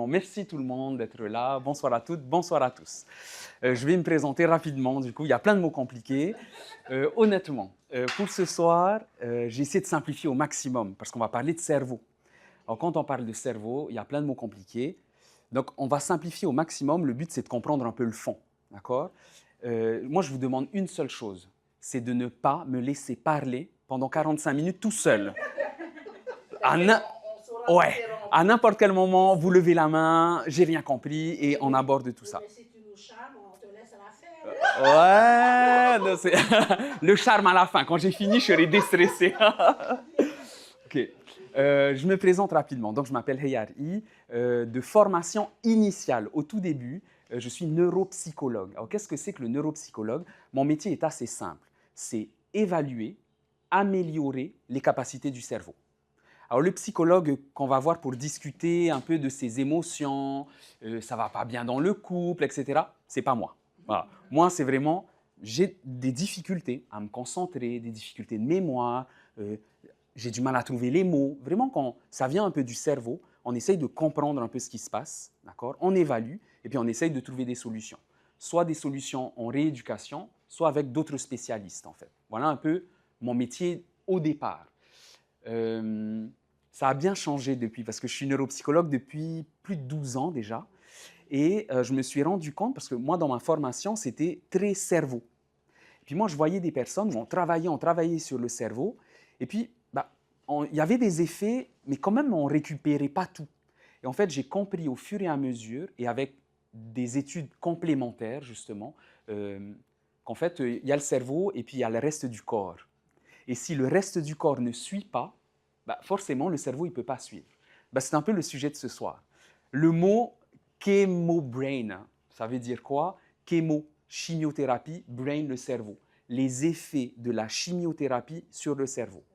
Absolument. Merci tout le monde d'être là. Bonsoir à toutes, bonsoir à tous. Je vais me présenter rapidement. Du coup, il y a plein de mots compliqués. Honnêtement, pour ce soir, j'ai essayé de simplifier au maximum parce qu'on va parler de cerveau. Alors, quand on parle de cerveau, il y a plein de mots compliqués. Donc, on va simplifier au maximum. Le but, c'est de comprendre un peu le fond. D'accord? Moi, je vous demande une seule chose. C'est de ne pas me laisser parler pendant 45 minutes tout seul. Ouais, à n'importe quel moment, vous levez la main, j'ai rien compris et on aborde tout ça. Mais si tu nous charmes, on te laisse la faire. Ouais, le charme à la fin. Quand j'ai fini, je serai déstressé. OK. Je me présente rapidement. Donc, je m'appelle Heyari, de formation initiale. Au tout début, je suis neuropsychologue. Alors, qu'est-ce que c'est que le neuropsychologue? Mon métier est assez simple. C'est évaluer, améliorer les capacités du cerveau. Alors, le psychologue qu'on va voir pour discuter un peu de ses émotions, ça va pas bien dans le couple, etc., c'est pas moi. Voilà. Moi, c'est vraiment, j'ai des difficultés à me concentrer, des difficultés de mémoire, j'ai du mal à trouver les mots. Vraiment, quand ça vient un peu du cerveau, on essaye de comprendre un peu ce qui se passe, d'accord? On évalue et puis on essaye de trouver des solutions. Soit des solutions en rééducation, soit avec d'autres spécialistes, en fait. Voilà un peu mon métier au départ. Ça a bien changé depuis, parce que je suis neuropsychologue depuis plus de 12 ans déjà. Et je me suis rendu compte, parce que moi, dans ma formation, c'était très cerveau. Et puis moi, je voyais des personnes, on travaillait sur le cerveau, et puis il y avait des effets, mais quand même, on ne récupérait pas tout. Et en fait, j'ai compris au fur et à mesure, et avec des études complémentaires, justement, qu'en fait, il y a le cerveau et puis il y a le reste du corps. Et si le reste du corps ne suit pas, forcément, le cerveau ne peut pas suivre. C'est un peu le sujet de ce soir. Le mot chémo-brain, ça veut dire quoi? Chémo, chimiothérapie, brain, le cerveau. Les effets de la chimiothérapie sur le cerveau.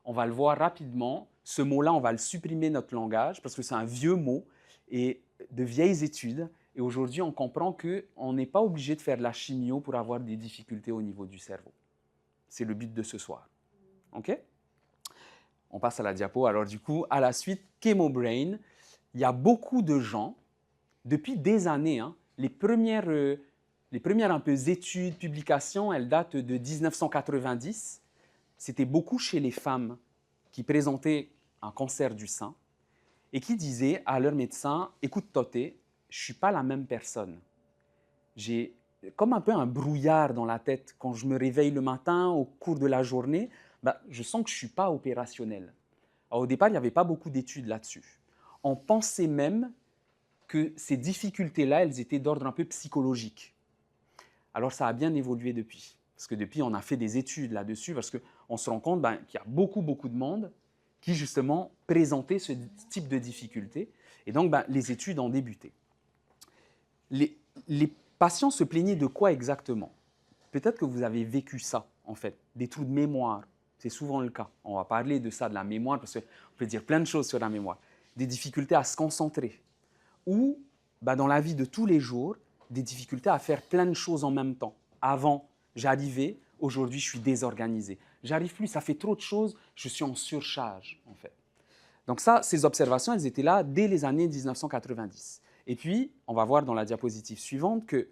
On va le voir rapidement. Ce mot-là, on va le supprimer de notre langage parce que c'est un vieux mot et de vieilles études. Et aujourd'hui, on comprend qu'on n'est pas obligé de faire de la chimio pour avoir des difficultés au niveau du cerveau. C'est le but de ce soir. OK? On passe à la diapo. Alors du coup, à la suite, chémo-brain, il y a beaucoup de gens, depuis des années, les premières un peu études, publications, elles datent de 1990. C'était beaucoup chez les femmes qui présentaient un cancer du sein et qui disaient à leur médecin, « Écoute, Toté, je ne suis pas la même personne. J'ai comme un peu un brouillard dans la tête. Quand je me réveille le matin, au cours de la journée, je sens que je ne suis pas opérationnel. » Alors, au départ, il n'y avait pas beaucoup d'études là-dessus. On pensait même que ces difficultés-là, elles étaient d'ordre un peu psychologique. Alors, ça a bien évolué depuis. Parce que depuis, on a fait des études là-dessus, parce qu'on se rend compte qu'il y a beaucoup de monde qui, justement, présentait ce type de difficultés. Et donc, les études ont débuté. Les patients se plaignaient de quoi exactement? Peut-être que vous avez vécu ça, en fait, des trous de mémoire. C'est souvent le cas. On va parler de ça, de la mémoire, parce qu'on peut dire plein de choses sur la mémoire. Des difficultés à se concentrer. Ou, dans la vie de tous les jours, des difficultés à faire plein de choses en même temps. Avant, j'arrivais, aujourd'hui, je suis désorganisé. J'arrive plus, ça fait trop de choses, je suis en surcharge, en fait. Donc ça, ces observations, elles étaient là dès les années 1990. Et puis, on va voir dans la diapositive suivante que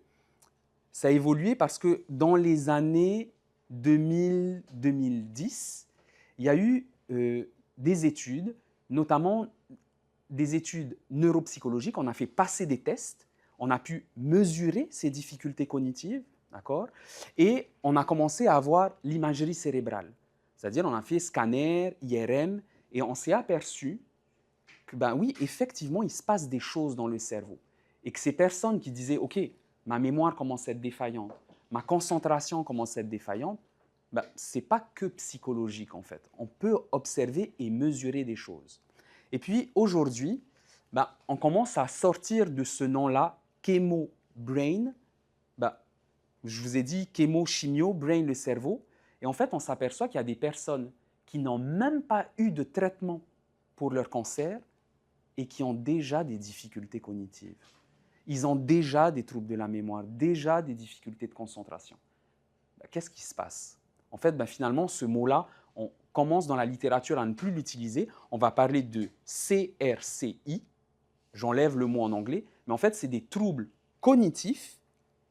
ça a évolué parce que dans les années 2000-2010, il y a eu des études, notamment des études neuropsychologiques. On a fait passer des tests, on a pu mesurer ces difficultés cognitives, d'accord? Et on a commencé à avoir l'imagerie cérébrale. C'est-à-dire, on a fait scanner, IRM, et on s'est aperçu que, oui, effectivement, il se passe des choses dans le cerveau. Et que ces personnes qui disaient, OK, ma mémoire commence à être défaillante, ma concentration commence à être défaillante, ce n'est pas que psychologique, en fait. On peut observer et mesurer des choses. Et puis, aujourd'hui, on commence à sortir de ce nom-là, chémo-brain. Je vous ai dit chémo-chimio, brain, le cerveau. Et en fait, on s'aperçoit qu'il y a des personnes qui n'ont même pas eu de traitement pour leur cancer et qui ont déjà des difficultés cognitives. Ils ont déjà des troubles de la mémoire, déjà des difficultés de concentration. Qu'est-ce qui se passe? En fait, finalement, ce mot-là, on commence dans la littérature à ne plus l'utiliser. On va parler de CRCI, J'enlève le mot en anglais, mais en fait, c'est des troubles cognitifs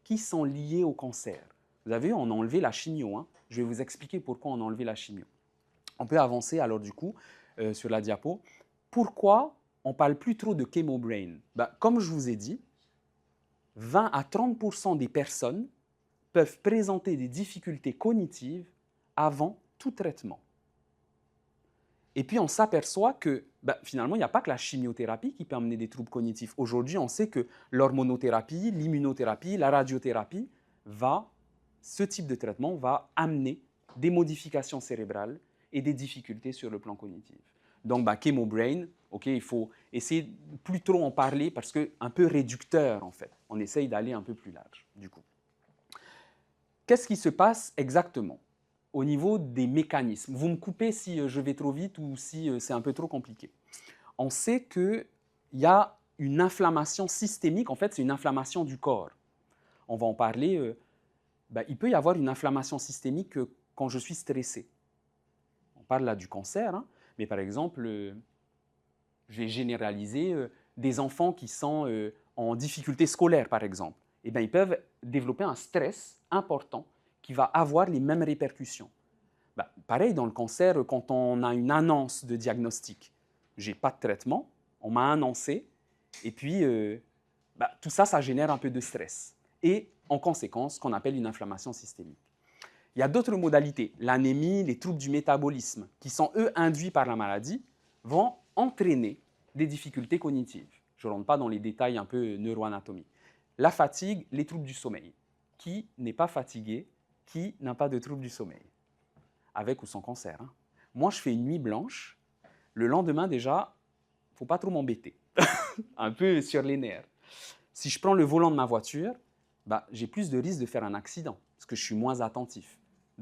qui sont liés au cancer. Vous avez vu, on a enlevé la chimio. Hein. Je vais vous expliquer pourquoi on a enlevé la chimio. On peut avancer alors du coup sur la diapo. Pourquoi on ne parle plus trop de chemobrain? Comme je vous ai dit, 20 à 30% des personnes peuvent présenter des difficultés cognitives avant tout traitement. Et puis on s'aperçoit que finalement, il n'y a pas que la chimiothérapie qui peut amener des troubles cognitifs. Aujourd'hui, on sait que l'hormonothérapie, l'immunothérapie, la radiothérapie, ce type de traitement va amener des modifications cérébrales et des difficultés sur le plan cognitif. Donc, chemobrain, il faut essayer de plus trop en parler parce que un peu réducteur en fait. On essaye d'aller un peu plus large du coup. Qu'est-ce qui se passe exactement au niveau des mécanismes? Vous me coupez si je vais trop vite ou si c'est un peu trop compliqué. On sait qu'il y a une inflammation systémique, en fait c'est une inflammation du corps. On va en parler, il peut y avoir une inflammation systémique quand je suis stressé. On parle là du cancer, hein, mais par exemple, je vais généraliser des enfants qui sont en difficulté scolaire par exemple. Ils peuvent développer un stress important qui va avoir les mêmes répercussions. Pareil dans le cancer, quand on a une annonce de diagnostic, je n'ai pas de traitement, on m'a annoncé, et puis tout ça, ça génère un peu de stress. Et en conséquence, ce qu'on appelle une inflammation systémique. Il y a d'autres modalités, l'anémie, les troubles du métabolisme, qui sont eux induits par la maladie, vont entraîner des difficultés cognitives. Je ne rentre pas dans les détails un peu neuroanatomiques. La fatigue, les troubles du sommeil. Qui n'est pas fatigué, qui n'a pas de troubles du sommeil? Avec ou sans cancer. Hein. Moi, je fais une nuit blanche. Le lendemain, déjà, il ne faut pas trop m'embêter. Un peu sur les nerfs. Si je prends le volant de ma voiture, j'ai plus de risque de faire un accident parce que je suis moins attentif.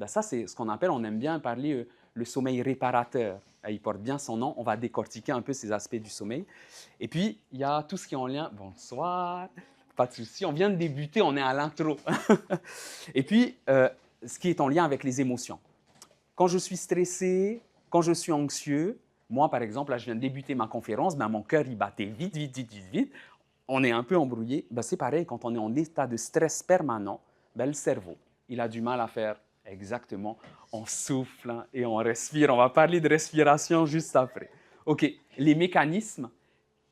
Ça, c'est ce qu'on appelle, on aime bien parler le sommeil réparateur. Il porte bien son nom. On va décortiquer un peu ces aspects du sommeil. Et puis, il y a tout ce qui est en lien. Bonsoir. Pas de souci. On vient de débuter, on est à l'intro. Et puis, ce qui est en lien avec les émotions. Quand je suis stressé, quand je suis anxieux, moi, par exemple, là, je viens de débuter ma conférence, mon cœur, il battait vite, vite, vite, vite, vite. On est un peu embrouillé. C'est pareil, quand on est en état de stress permanent, le cerveau, il a du mal à faire exactement. On souffle et on respire. On va parler de respiration juste après. OK, les mécanismes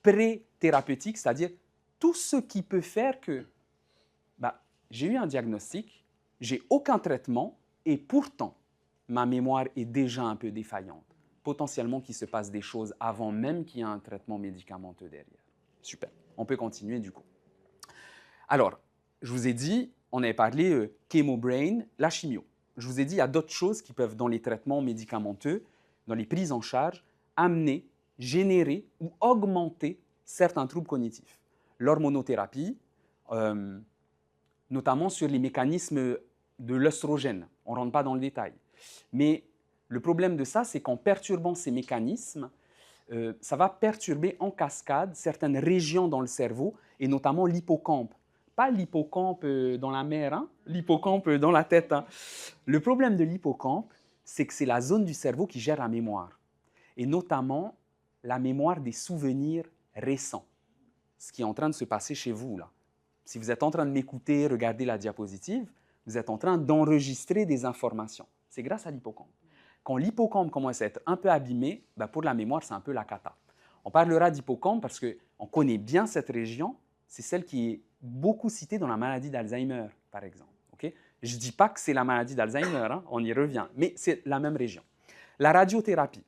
pré-thérapeutiques, c'est-à-dire tout ce qui peut faire que j'ai eu un diagnostic, j'ai aucun traitement et pourtant, ma mémoire est déjà un peu défaillante. Potentiellement qu'il se passe des choses avant même qu'il y ait un traitement médicamenteux derrière. Super. On peut continuer du coup. Alors, je vous ai dit, on avait parlé chemobrain, la chimio. Je vous ai dit, il y a d'autres choses qui peuvent, dans les traitements médicamenteux, dans les prises en charge, amener, générer ou augmenter certains troubles cognitifs. L'hormonothérapie, notamment sur les mécanismes de l'œstrogène. On ne rentre pas dans le détail. Mais le problème de ça, c'est qu'en perturbant ces mécanismes, ça va perturber en cascade certaines régions dans le cerveau, et notamment l'hippocampe. Pas l'hippocampe dans la mer, hein? L'hippocampe dans la tête. Hein? Le problème de l'hippocampe, c'est que c'est la zone du cerveau qui gère la mémoire, et notamment la mémoire des souvenirs récents, ce qui est en train de se passer chez vous, là. Si vous êtes en train de m'écouter, regarder la diapositive, vous êtes en train d'enregistrer des informations. C'est grâce à l'hippocampe. Quand l'hippocampe commence à être un peu abîmé, pour la mémoire, c'est un peu la cata. On parlera d'hippocampe parce qu'on connaît bien cette région. C'est celle qui est beaucoup citée dans la maladie d'Alzheimer, par exemple. Okay? Je ne dis pas que c'est la maladie d'Alzheimer, hein, on y revient, mais c'est la même région. La radiothérapie,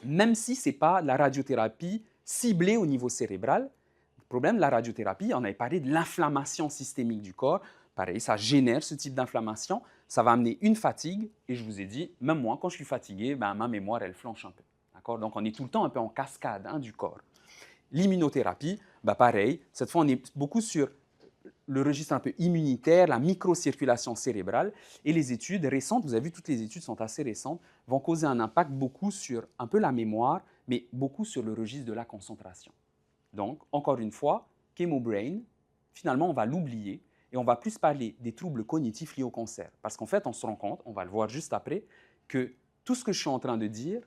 même si ce n'est pas la radiothérapie ciblée au niveau cérébral, le problème de la radiothérapie, on avait parlé de l'inflammation systémique du corps. Pareil, ça génère ce type d'inflammation, ça va amener une fatigue, et je vous ai dit, même moi, quand je suis fatigué, ma mémoire, elle flanche un peu. D'accord? Donc, on est tout le temps un peu en cascade du corps. L'immunothérapie, pareil, cette fois, on est beaucoup sur le registre un peu immunitaire, la microcirculation cérébrale, et les études récentes, vous avez vu, toutes les études sont assez récentes, vont causer un impact beaucoup sur un peu la mémoire, mais beaucoup sur le registre de la concentration. Donc, encore une fois, chemobrain, finalement, on va l'oublier et on va plus parler des troubles cognitifs liés au cancer. Parce qu'en fait, on se rend compte, on va le voir juste après, que tout ce que je suis en train de dire,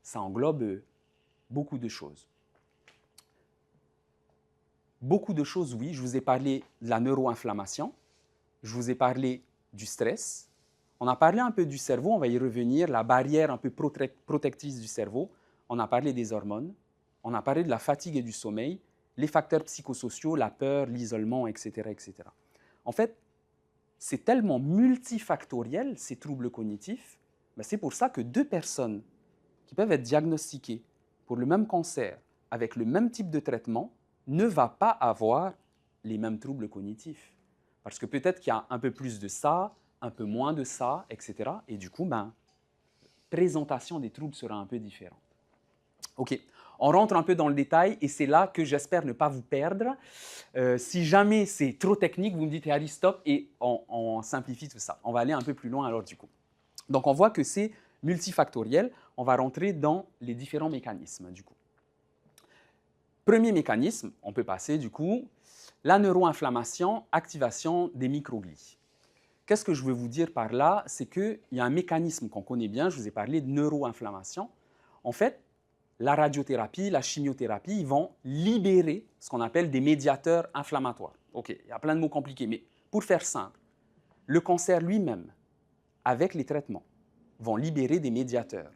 ça englobe beaucoup de choses. beaucoup de choses, oui. Je vous ai parlé de la neuroinflammation, je vous ai parlé du stress, on a parlé un peu du cerveau, on va y revenir, la barrière un peu protectrice du cerveau, on a parlé des hormones, on a parlé de la fatigue et du sommeil, les facteurs psychosociaux, la peur, l'isolement, etc., etc. En fait, c'est tellement multifactoriel, ces troubles cognitifs, c'est pour ça que deux personnes qui peuvent être diagnostiquées pour le même cancer, avec le même type de traitement, ne va pas avoir les mêmes troubles cognitifs. Parce que peut-être qu'il y a un peu plus de ça, un peu moins de ça, etc. Et du coup, présentation des troubles sera un peu différente. OK, on rentre un peu dans le détail et c'est là que j'espère ne pas vous perdre. Si jamais c'est trop technique, vous me dites Harry, stop et on simplifie tout ça. On va aller un peu plus loin alors du coup. Donc on voit que c'est multifactoriel. On va rentrer dans les différents mécanismes du coup. Premier mécanisme, on peut passer du coup, la neuroinflammation, activation des microglies. Qu'est-ce que je veux vous dire par là? C'est qu'il y a un mécanisme qu'on connaît bien, je vous ai parlé de neuroinflammation. En fait, la radiothérapie, la chimiothérapie, ils vont libérer ce qu'on appelle des médiateurs inflammatoires. OK, il y a plein de mots compliqués, mais pour faire simple, le cancer lui-même, avec les traitements, vont libérer des médiateurs.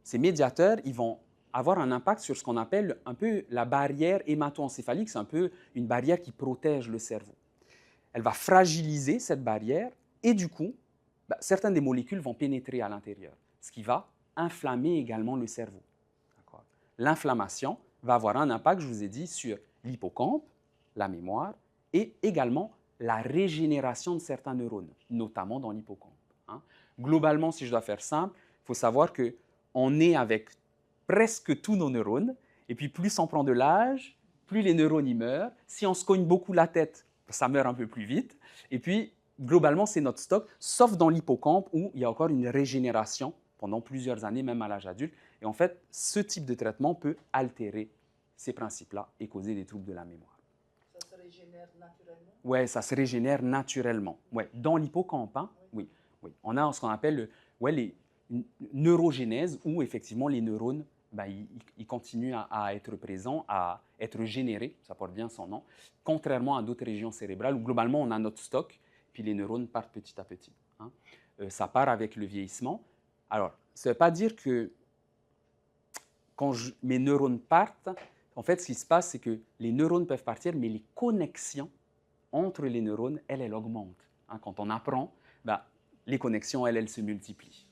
Ces médiateurs, ils vont avoir un impact sur ce qu'on appelle un peu la barrière hémato-encéphalique, c'est un peu une barrière qui protège le cerveau. Elle va fragiliser cette barrière et du coup, certaines des molécules vont pénétrer à l'intérieur, ce qui va inflammer également le cerveau. L'inflammation va avoir un impact, je vous ai dit, sur l'hippocampe, la mémoire et également la régénération de certains neurones, notamment dans l'hippocampe. Globalement, si je dois faire simple, il faut savoir qu'on est avec presque tous nos neurones et puis plus on prend de l'âge, plus les neurones y meurent. Si on se cogne beaucoup la tête, ça meurt un peu plus vite. Et puis, globalement, c'est notre stock, sauf dans l'hippocampe où il y a encore une régénération pendant plusieurs années, même à l'âge adulte. Et en fait, ce type de traitement peut altérer ces principes-là et causer des troubles de la mémoire. Ça se régénère naturellement? Oui, ça se régénère naturellement. Ouais, dans l'hippocampe, hein? Oui. Oui. On a ce qu'on appelle les neurogénèses où effectivement les neurones ils continuent à être présents, à être générés, ça porte bien son nom, contrairement à d'autres régions cérébrales où globalement on a notre stock, puis les neurones partent petit à petit. Ça part avec le vieillissement. Alors, ça ne veut pas dire que quand mes neurones partent, en fait, ce qui se passe, c'est que les neurones peuvent partir, mais les connexions entre les neurones, elles augmentent. Quand on apprend, les connexions, elles se multiplient.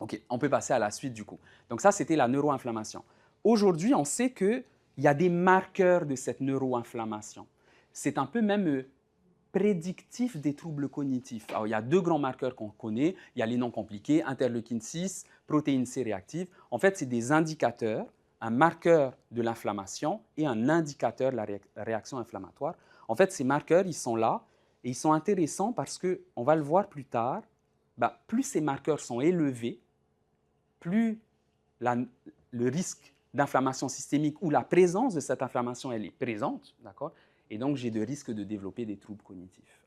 OK, on peut passer à la suite du coup. Donc ça, c'était la neuroinflammation. Aujourd'hui, on sait qu'il y a des marqueurs de cette neuroinflammation. C'est un peu même prédictif des troubles cognitifs. Alors, il y a deux grands marqueurs qu'on connaît. Il y a les noms compliqués, interleukine 6, protéine C réactive. En fait, c'est des indicateurs, un marqueur de l'inflammation et un indicateur de la réaction inflammatoire. En fait, ces marqueurs, ils sont là et ils sont intéressants parce qu'on va le voir plus tard, plus ces marqueurs sont élevés, plus le risque d'inflammation systémique ou la présence de cette inflammation, elle est présente, d'accord? Et donc, j'ai de risques de développer des troubles cognitifs.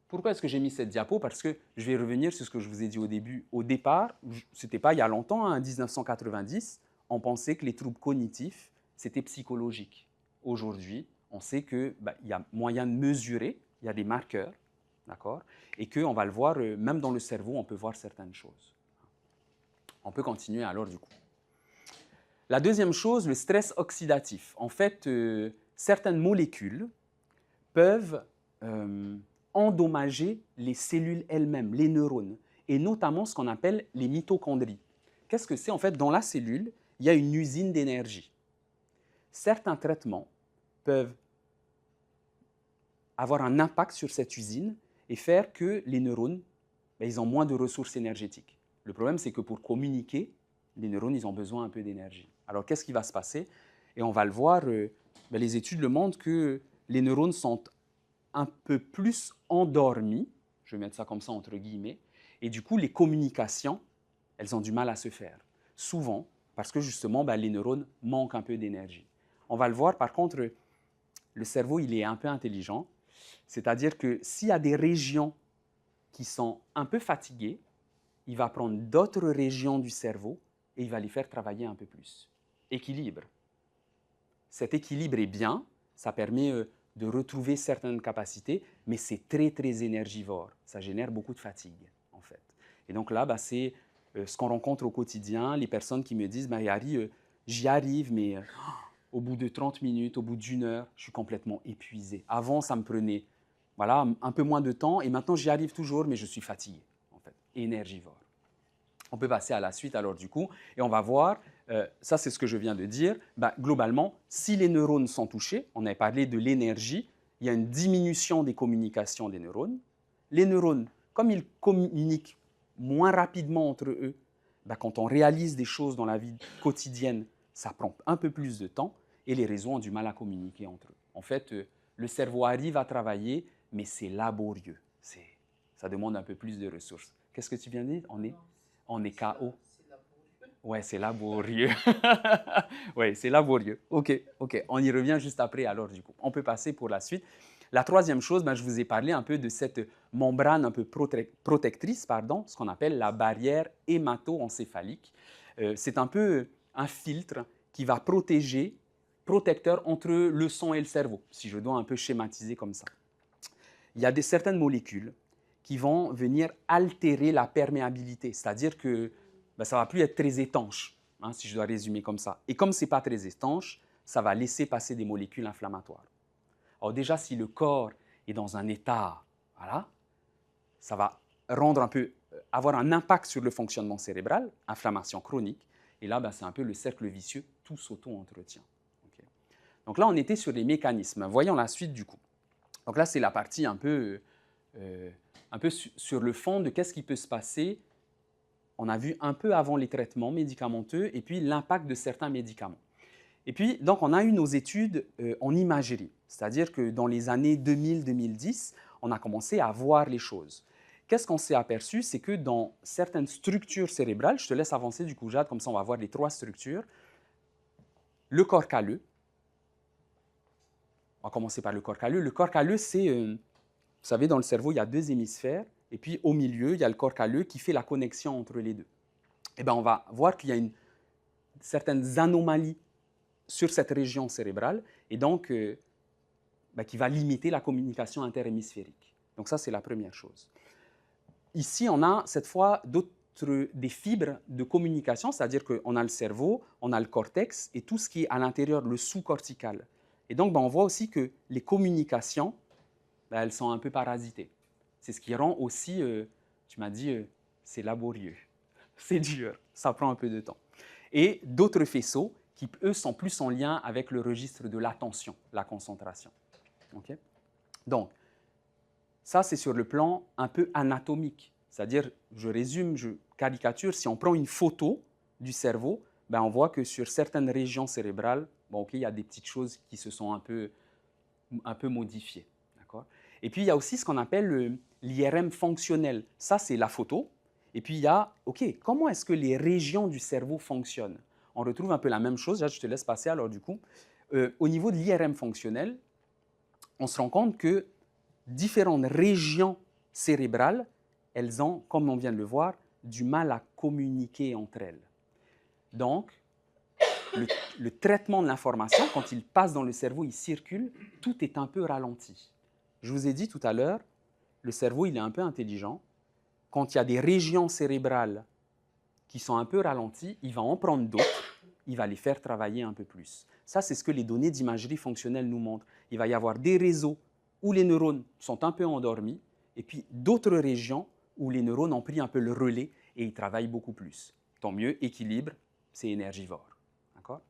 Pourquoi est-ce que j'ai mis cette diapo? Parce que je vais revenir sur ce que je vous ai dit au début. Au départ, ce n'était pas il y a longtemps, en 1990, on pensait que les troubles cognitifs, c'était psychologique. Aujourd'hui, on sait qu'il y a moyen de mesurer, il y a des marqueurs, d'accord? Et qu'on va le voir, même dans le cerveau, on peut voir certaines choses. On peut continuer alors du coup. La deuxième chose, le stress oxydatif. En fait, certaines molécules peuvent endommager les cellules elles-mêmes, les neurones, et notamment ce qu'on appelle les mitochondries. Qu'est-ce que c'est? En fait, dans la cellule, il y a une usine d'énergie. Certains traitements peuvent avoir un impact sur cette usine et faire que les neurones, ils ont moins de ressources énergétiques. Le problème, c'est que pour communiquer, les neurones, ils ont besoin un peu d'énergie. Alors, qu'est-ce qui va se passer? Et on va le voir, les études le montrent que les neurones sont un peu plus endormis, je vais mettre ça comme ça entre guillemets, et du coup, les communications, elles ont du mal à se faire. Souvent, parce que justement, les neurones manquent un peu d'énergie. On va le voir, par contre, le cerveau, il est un peu intelligent, c'est-à-dire que s'il y a des régions qui sont un peu fatiguées, il va prendre d'autres régions du cerveau et il va les faire travailler un peu plus. Équilibre. cet équilibre est bien, ça permet de retrouver certaines capacités, mais c'est très, très énergivore. Ça génère beaucoup de fatigue, en fait. Et donc là, c'est ce qu'on rencontre au quotidien, les personnes qui me disent, Yari, j'y arrive, mais au bout de 30 minutes, au bout d'une heure, je suis complètement épuisé. Avant, ça me prenait voilà, un peu moins de temps, et maintenant, j'y arrive toujours, mais je suis fatigué, en fait, énergivore. On peut passer à la suite alors du coup, et on va voir, ça c'est ce que je viens de dire, globalement, si les neurones sont touchés, on avait parlé de l'énergie, il y a une diminution des communications des neurones. Les neurones, comme ils communiquent moins rapidement entre eux, quand on réalise des choses dans la vie quotidienne, ça prend un peu plus de temps, et les réseaux ont du mal à communiquer entre eux. En fait, le cerveau arrive à travailler, mais c'est laborieux, ça demande un peu plus de ressources. Qu'est-ce que tu viens de dire? On est KO. Ouais, c'est laborieux. Ouais, c'est laborieux. OK. On y revient juste après, alors, du coup. On peut passer pour la suite. La troisième chose, je vous ai parlé un peu de cette membrane un peu protectrice, ce qu'on appelle la barrière hémato-encéphalique. C'est un peu un filtre qui va protecteur entre le sang et le cerveau, si je dois un peu schématiser comme ça. Il y a certaines molécules qui vont venir altérer la perméabilité, c'est-à-dire que ça ne va plus être très étanche, si je dois résumer comme ça. Et comme ce n'est pas très étanche, ça va laisser passer des molécules inflammatoires. Alors déjà, si le corps est dans un état, voilà, ça va avoir un impact sur le fonctionnement cérébral, inflammation chronique, et là, c'est un peu le cercle vicieux, tout s'auto-entretient. Okay. Donc là, on était sur les mécanismes. Voyons la suite du coup. Donc là, c'est la partie un peu sur le fond de qu'est-ce qui peut se passer. On a vu un peu avant les traitements médicamenteux et puis l'impact de certains médicaments. Et puis, donc, on a eu nos études en imagerie, c'est-à-dire que dans les années 2000-2010, on a commencé à voir les choses. Qu'est-ce qu'on s'est aperçu? C'est que dans certaines structures cérébrales, je te laisse avancer du coup, Jade, comme ça on va voir les trois structures. Le corps calleux, on va commencer par le corps calleux. Le corps calleux, c'est, vous savez, dans le cerveau, il y a deux hémisphères, et puis au milieu, il y a le corps calleux qui fait la connexion entre les deux. Et bien, on va voir qu'il y a certaines anomalies sur cette région cérébrale, et donc qui va limiter la communication interhémisphérique. Donc ça, c'est la première chose. Ici, on a cette fois des fibres de communication, c'est-à-dire qu'on a le cerveau, on a le cortex, et tout ce qui est à l'intérieur, le sous-cortical. Et donc, on voit aussi que les communications, elles sont un peu parasitées. C'est ce qui rend aussi, tu m'as dit, c'est laborieux, c'est dur, ça prend un peu de temps. Et d'autres faisceaux qui, eux, sont plus en lien avec le registre de l'attention, la concentration. Okay? Donc, ça, c'est sur le plan un peu anatomique. C'est-à-dire, je résume, je caricature, si on prend une photo du cerveau, on voit que sur certaines régions cérébrales, il y a des petites choses qui se sont un peu modifiées. Et puis, il y a aussi ce qu'on appelle l'IRM fonctionnel. Ça, c'est la photo. Et puis, il y a, comment est-ce que les régions du cerveau fonctionnent? On retrouve un peu la même chose. Là, je te laisse passer alors du coup. Au niveau de l'IRM fonctionnel, on se rend compte que différentes régions cérébrales, elles ont, comme on vient de le voir, du mal à communiquer entre elles. Donc, le traitement de l'information, quand il passe dans le cerveau, il circule, tout est un peu ralenti. Je vous ai dit tout à l'heure, le cerveau, il est un peu intelligent. Quand il y a des régions cérébrales qui sont un peu ralenties, il va en prendre d'autres, il va les faire travailler un peu plus. Ça, c'est ce que les données d'imagerie fonctionnelle nous montrent. Il va y avoir des réseaux où les neurones sont un peu endormis, et puis d'autres régions où les neurones ont pris un peu le relais et ils travaillent beaucoup plus. Tant mieux, équilibre, c'est énergivore. D'accord?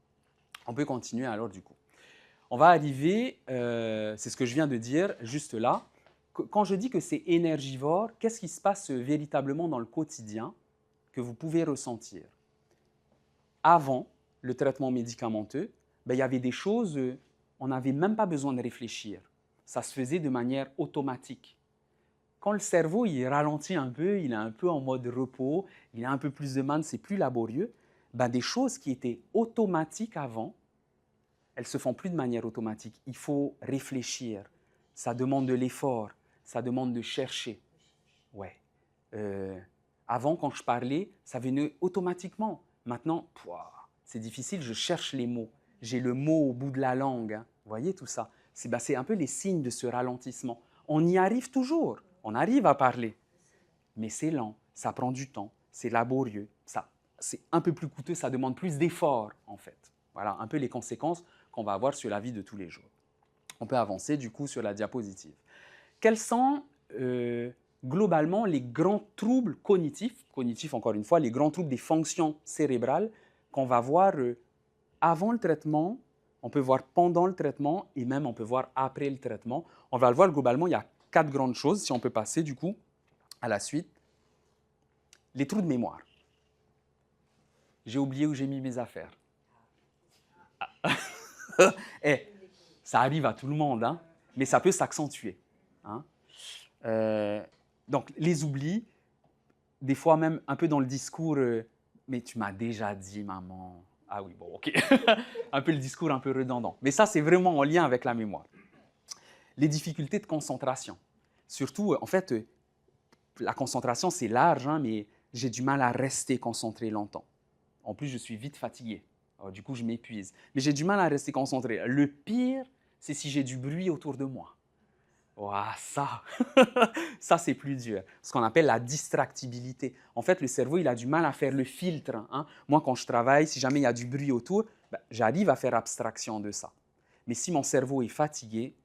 On peut continuer alors du coup. On va arriver, c'est ce que je viens de dire juste là. Quand je dis que c'est énergivore, qu'est-ce qui se passe véritablement dans le quotidien que vous pouvez ressentir? Avant le traitement médicamenteux, il y avait des choses, on n'avait même pas besoin de réfléchir. Ça se faisait de manière automatique. Quand le cerveau il ralentit un peu, il est un peu en mode repos, il a un peu plus de manne, c'est plus laborieux, des choses qui étaient automatiques avant, elles ne se font plus de manière automatique. Il faut réfléchir. Ça demande de l'effort. Ça demande de chercher. Ouais. Avant, quand je parlais, ça venait automatiquement. Maintenant, c'est difficile, je cherche les mots. j'ai le mot au bout de la langue. Hein. Vous voyez tout ça? C'est un peu les signes de ce ralentissement. On y arrive toujours, on arrive à parler, mais c'est lent, ça prend du temps, c'est laborieux, c'est un peu plus coûteux, ça demande plus d'efforts en fait. Voilà un peu les conséquences qu'on va avoir sur la vie de tous les jours. On peut avancer du coup sur la diapositive. Quels sont globalement les grands troubles cognitifs encore une fois, les grands troubles des fonctions cérébrales qu'on va voir avant le traitement, on peut voir pendant le traitement et même on peut voir après le traitement. On va le voir globalement, il y a 4 grandes choses, si on peut passer du coup à la suite. Les trous de mémoire. J'ai oublié où j'ai mis mes affaires. Eh, ça arrive à tout le monde, hein, mais ça peut s'accentuer. Hein. Donc, les oublis, des fois même un peu dans le discours, mais tu m'as déjà dit, maman. Ah oui, bon, ok. Un peu le discours un peu redondant. Mais ça, c'est vraiment en lien avec la mémoire. Les difficultés de concentration. Surtout, en fait, la concentration, c'est large, hein, mais j'ai du mal à rester concentré longtemps. En plus, je suis vite fatigué. Alors, du coup, je m'épuise. Mais j'ai du mal à rester concentré. Le pire, c'est si j'ai du bruit autour de moi. Ouah, ça, ça c'est plus dur. Ce qu'on appelle la distractibilité. En fait, le cerveau, il a du mal à faire le filtre. Hein. Moi, quand je travaille, si jamais il y a du bruit autour, j'arrive à faire abstraction de ça. Mais si mon cerveau est fatigué,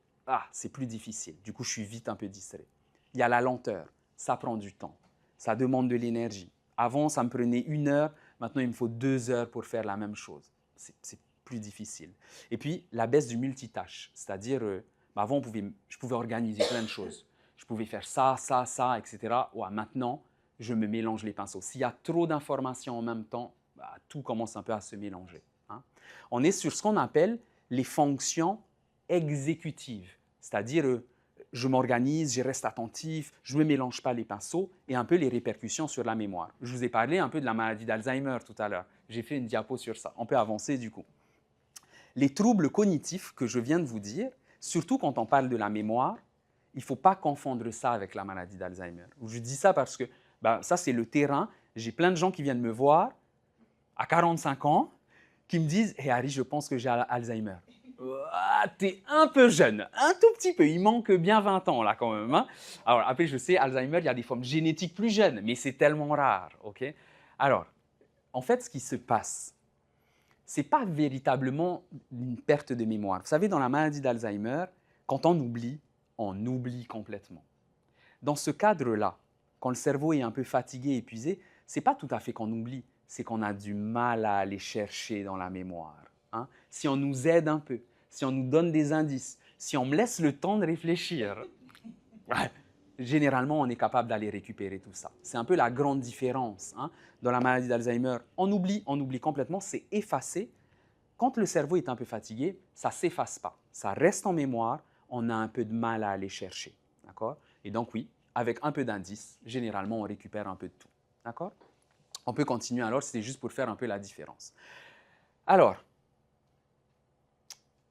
c'est plus difficile. Du coup, je suis vite un peu distrait. Il y a la lenteur. Ça prend du temps. Ça demande de l'énergie. Avant, ça me prenait 1 heure. Maintenant, il me faut 2 heures pour faire la même chose. C'est plus difficile. Et puis, la baisse du multitâche, c'est-à-dire... avant, je pouvais organiser plein de choses. Je pouvais faire ça, ça, ça, etc. Ouais, maintenant, je me mélange les pinceaux. S'il y a trop d'informations en même temps, tout commence un peu à se mélanger. Hein. On est sur ce qu'on appelle les fonctions exécutives, c'est-à-dire je m'organise, je reste attentif, je ne me mélange pas les pinceaux et un peu les répercussions sur la mémoire. Je vous ai parlé un peu de la maladie d'Alzheimer tout à l'heure. J'ai fait une diapo sur ça. On peut avancer du coup. Les troubles cognitifs que je viens de vous dire, surtout quand on parle de la mémoire, il ne faut pas confondre ça avec la maladie d'Alzheimer. Je dis ça parce que ça, c'est le terrain. J'ai plein de gens qui viennent me voir à 45 ans qui me disent « Hey Harry, je pense que j'ai Alzheimer. » T'es un peu jeune, un tout petit peu. Il manque bien 20 ans là quand même. Hein. Alors après, je sais, Alzheimer, il y a des formes génétiques plus jeunes, mais c'est tellement rare. Okay. Alors, en fait, ce qui se passe, ce n'est pas véritablement une perte de mémoire. Vous savez, dans la maladie d'Alzheimer, quand on oublie complètement. Dans ce cadre-là, quand le cerveau est un peu fatigué, épuisé, ce n'est pas tout à fait qu'on oublie, c'est qu'on a du mal à aller chercher dans la mémoire. Hein? Si on nous aide un peu, si on nous donne des indices, si on me laisse le temps de réfléchir, généralement, on est capable d'aller récupérer tout ça. C'est un peu la grande différence. Hein? Dans la maladie d'Alzheimer, on oublie complètement, c'est effacé. Quand le cerveau est un peu fatigué, ça ne s'efface pas. Ça reste en mémoire, on a un peu de mal à aller chercher. D'accord? Et donc oui, avec un peu d'indices, généralement, on récupère un peu de tout. D'accord? On peut continuer alors, c'était juste pour faire un peu la différence. Alors,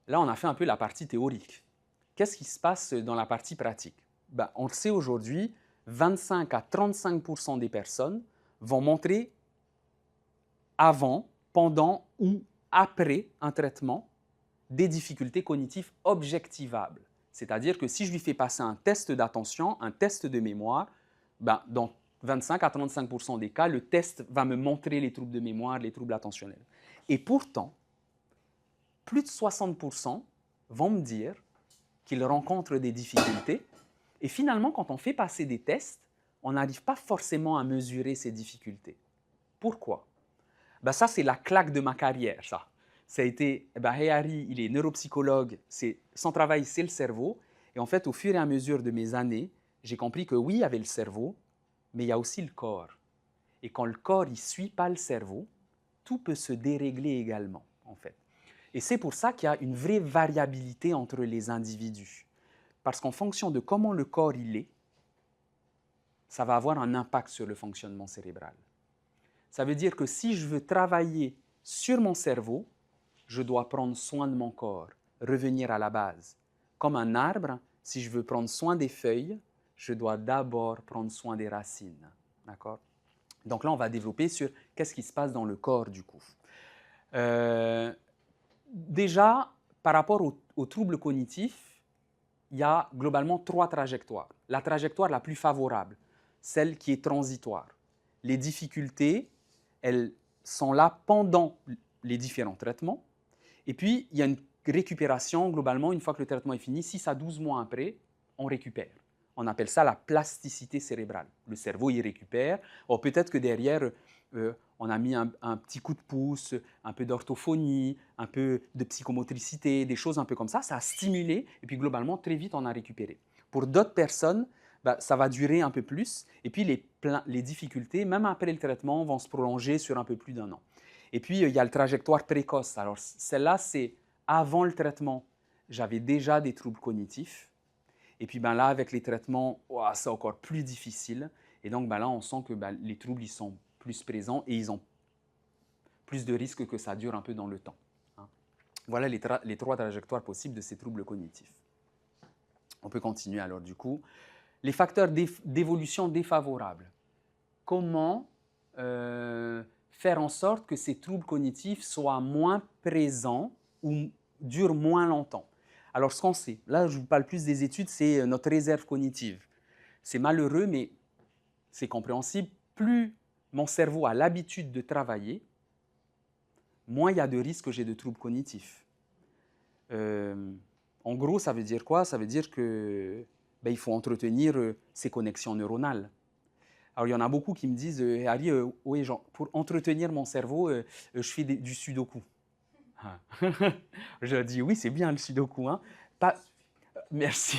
là, on a fait un peu la partie théorique. Qu'est-ce qui se passe dans la partie pratique? On le sait aujourd'hui, 25 à 35% des personnes vont montrer avant, pendant ou après un traitement des difficultés cognitives objectivables. C'est-à-dire que si je lui fais passer un test d'attention, un test de mémoire, dans 25 à 35% des cas, le test va me montrer les troubles de mémoire, les troubles attentionnels. Et pourtant, plus de 60% vont me dire qu'ils rencontrent des difficultés. Et finalement, quand on fait passer des tests, on n'arrive pas forcément à mesurer ces difficultés. Pourquoi? Ça, c'est la claque de ma carrière, ça. Ça a été, Hey Harry, il est neuropsychologue, son travail, c'est le cerveau. Et en fait, au fur et à mesure de mes années, j'ai compris que oui, il y avait le cerveau, mais il y a aussi le corps. Et quand le corps ne suit pas le cerveau, tout peut se dérégler également, en fait. Et c'est pour ça qu'il y a une vraie variabilité entre les individus. Parce qu'en fonction de comment le corps il est, ça va avoir un impact sur le fonctionnement cérébral. Ça veut dire que si je veux travailler sur mon cerveau, je dois prendre soin de mon corps, revenir à la base. Comme un arbre, si je veux prendre soin des feuilles, je dois d'abord prendre soin des racines. D'accord? Donc là, on va développer sur qu'est-ce qui se passe dans le corps du coup. déjà, par rapport aux troubles cognitifs, il y a globalement 3 trajectoires. La trajectoire la plus favorable, celle qui est transitoire. Les difficultés, elles sont là pendant les différents traitements. Et puis, il y a une récupération, globalement, une fois que le traitement est fini, 6 à 12 mois après, on récupère. On appelle ça la plasticité cérébrale. Le cerveau, il récupère. Or, peut-être que derrière, on a mis un petit coup de pouce, un peu d'orthophonie, un peu de psychomotricité, des choses un peu comme ça. Ça a stimulé et puis globalement, très vite, on a récupéré. Pour d'autres personnes, ça va durer un peu plus. Et puis, les difficultés, même après le traitement, vont se prolonger sur un peu plus d'1 an. Et puis, il y a le trajectoire précoce. Alors, celle-là, c'est avant le traitement, j'avais déjà des troubles cognitifs. Et puis là, avec les traitements, c'est encore plus difficile. Et donc là, on sent que les troubles ils sont plus présents et ils ont plus de risques que ça dure un peu dans le temps. Hein. Voilà les 3 trajectoires possibles de ces troubles cognitifs. On peut continuer alors du coup. Les facteurs d'évolution défavorables. Comment faire en sorte que ces troubles cognitifs soient moins présents ou durent moins longtemps? Alors, ce qu'on sait, là, je vous parle plus des études, c'est notre réserve cognitive. C'est malheureux, mais c'est compréhensible. Plus mon cerveau a l'habitude de travailler, moins il y a de risques que j'ai de troubles cognitifs. En gros, ça veut dire quoi? Ça veut dire que il faut entretenir ces connexions neuronales. Alors, il y en a beaucoup qui me disent « Harry, oui, genre, pour entretenir mon cerveau, je fais du sudoku. » Je dis oui, c'est bien le sudoku. Hein. Merci.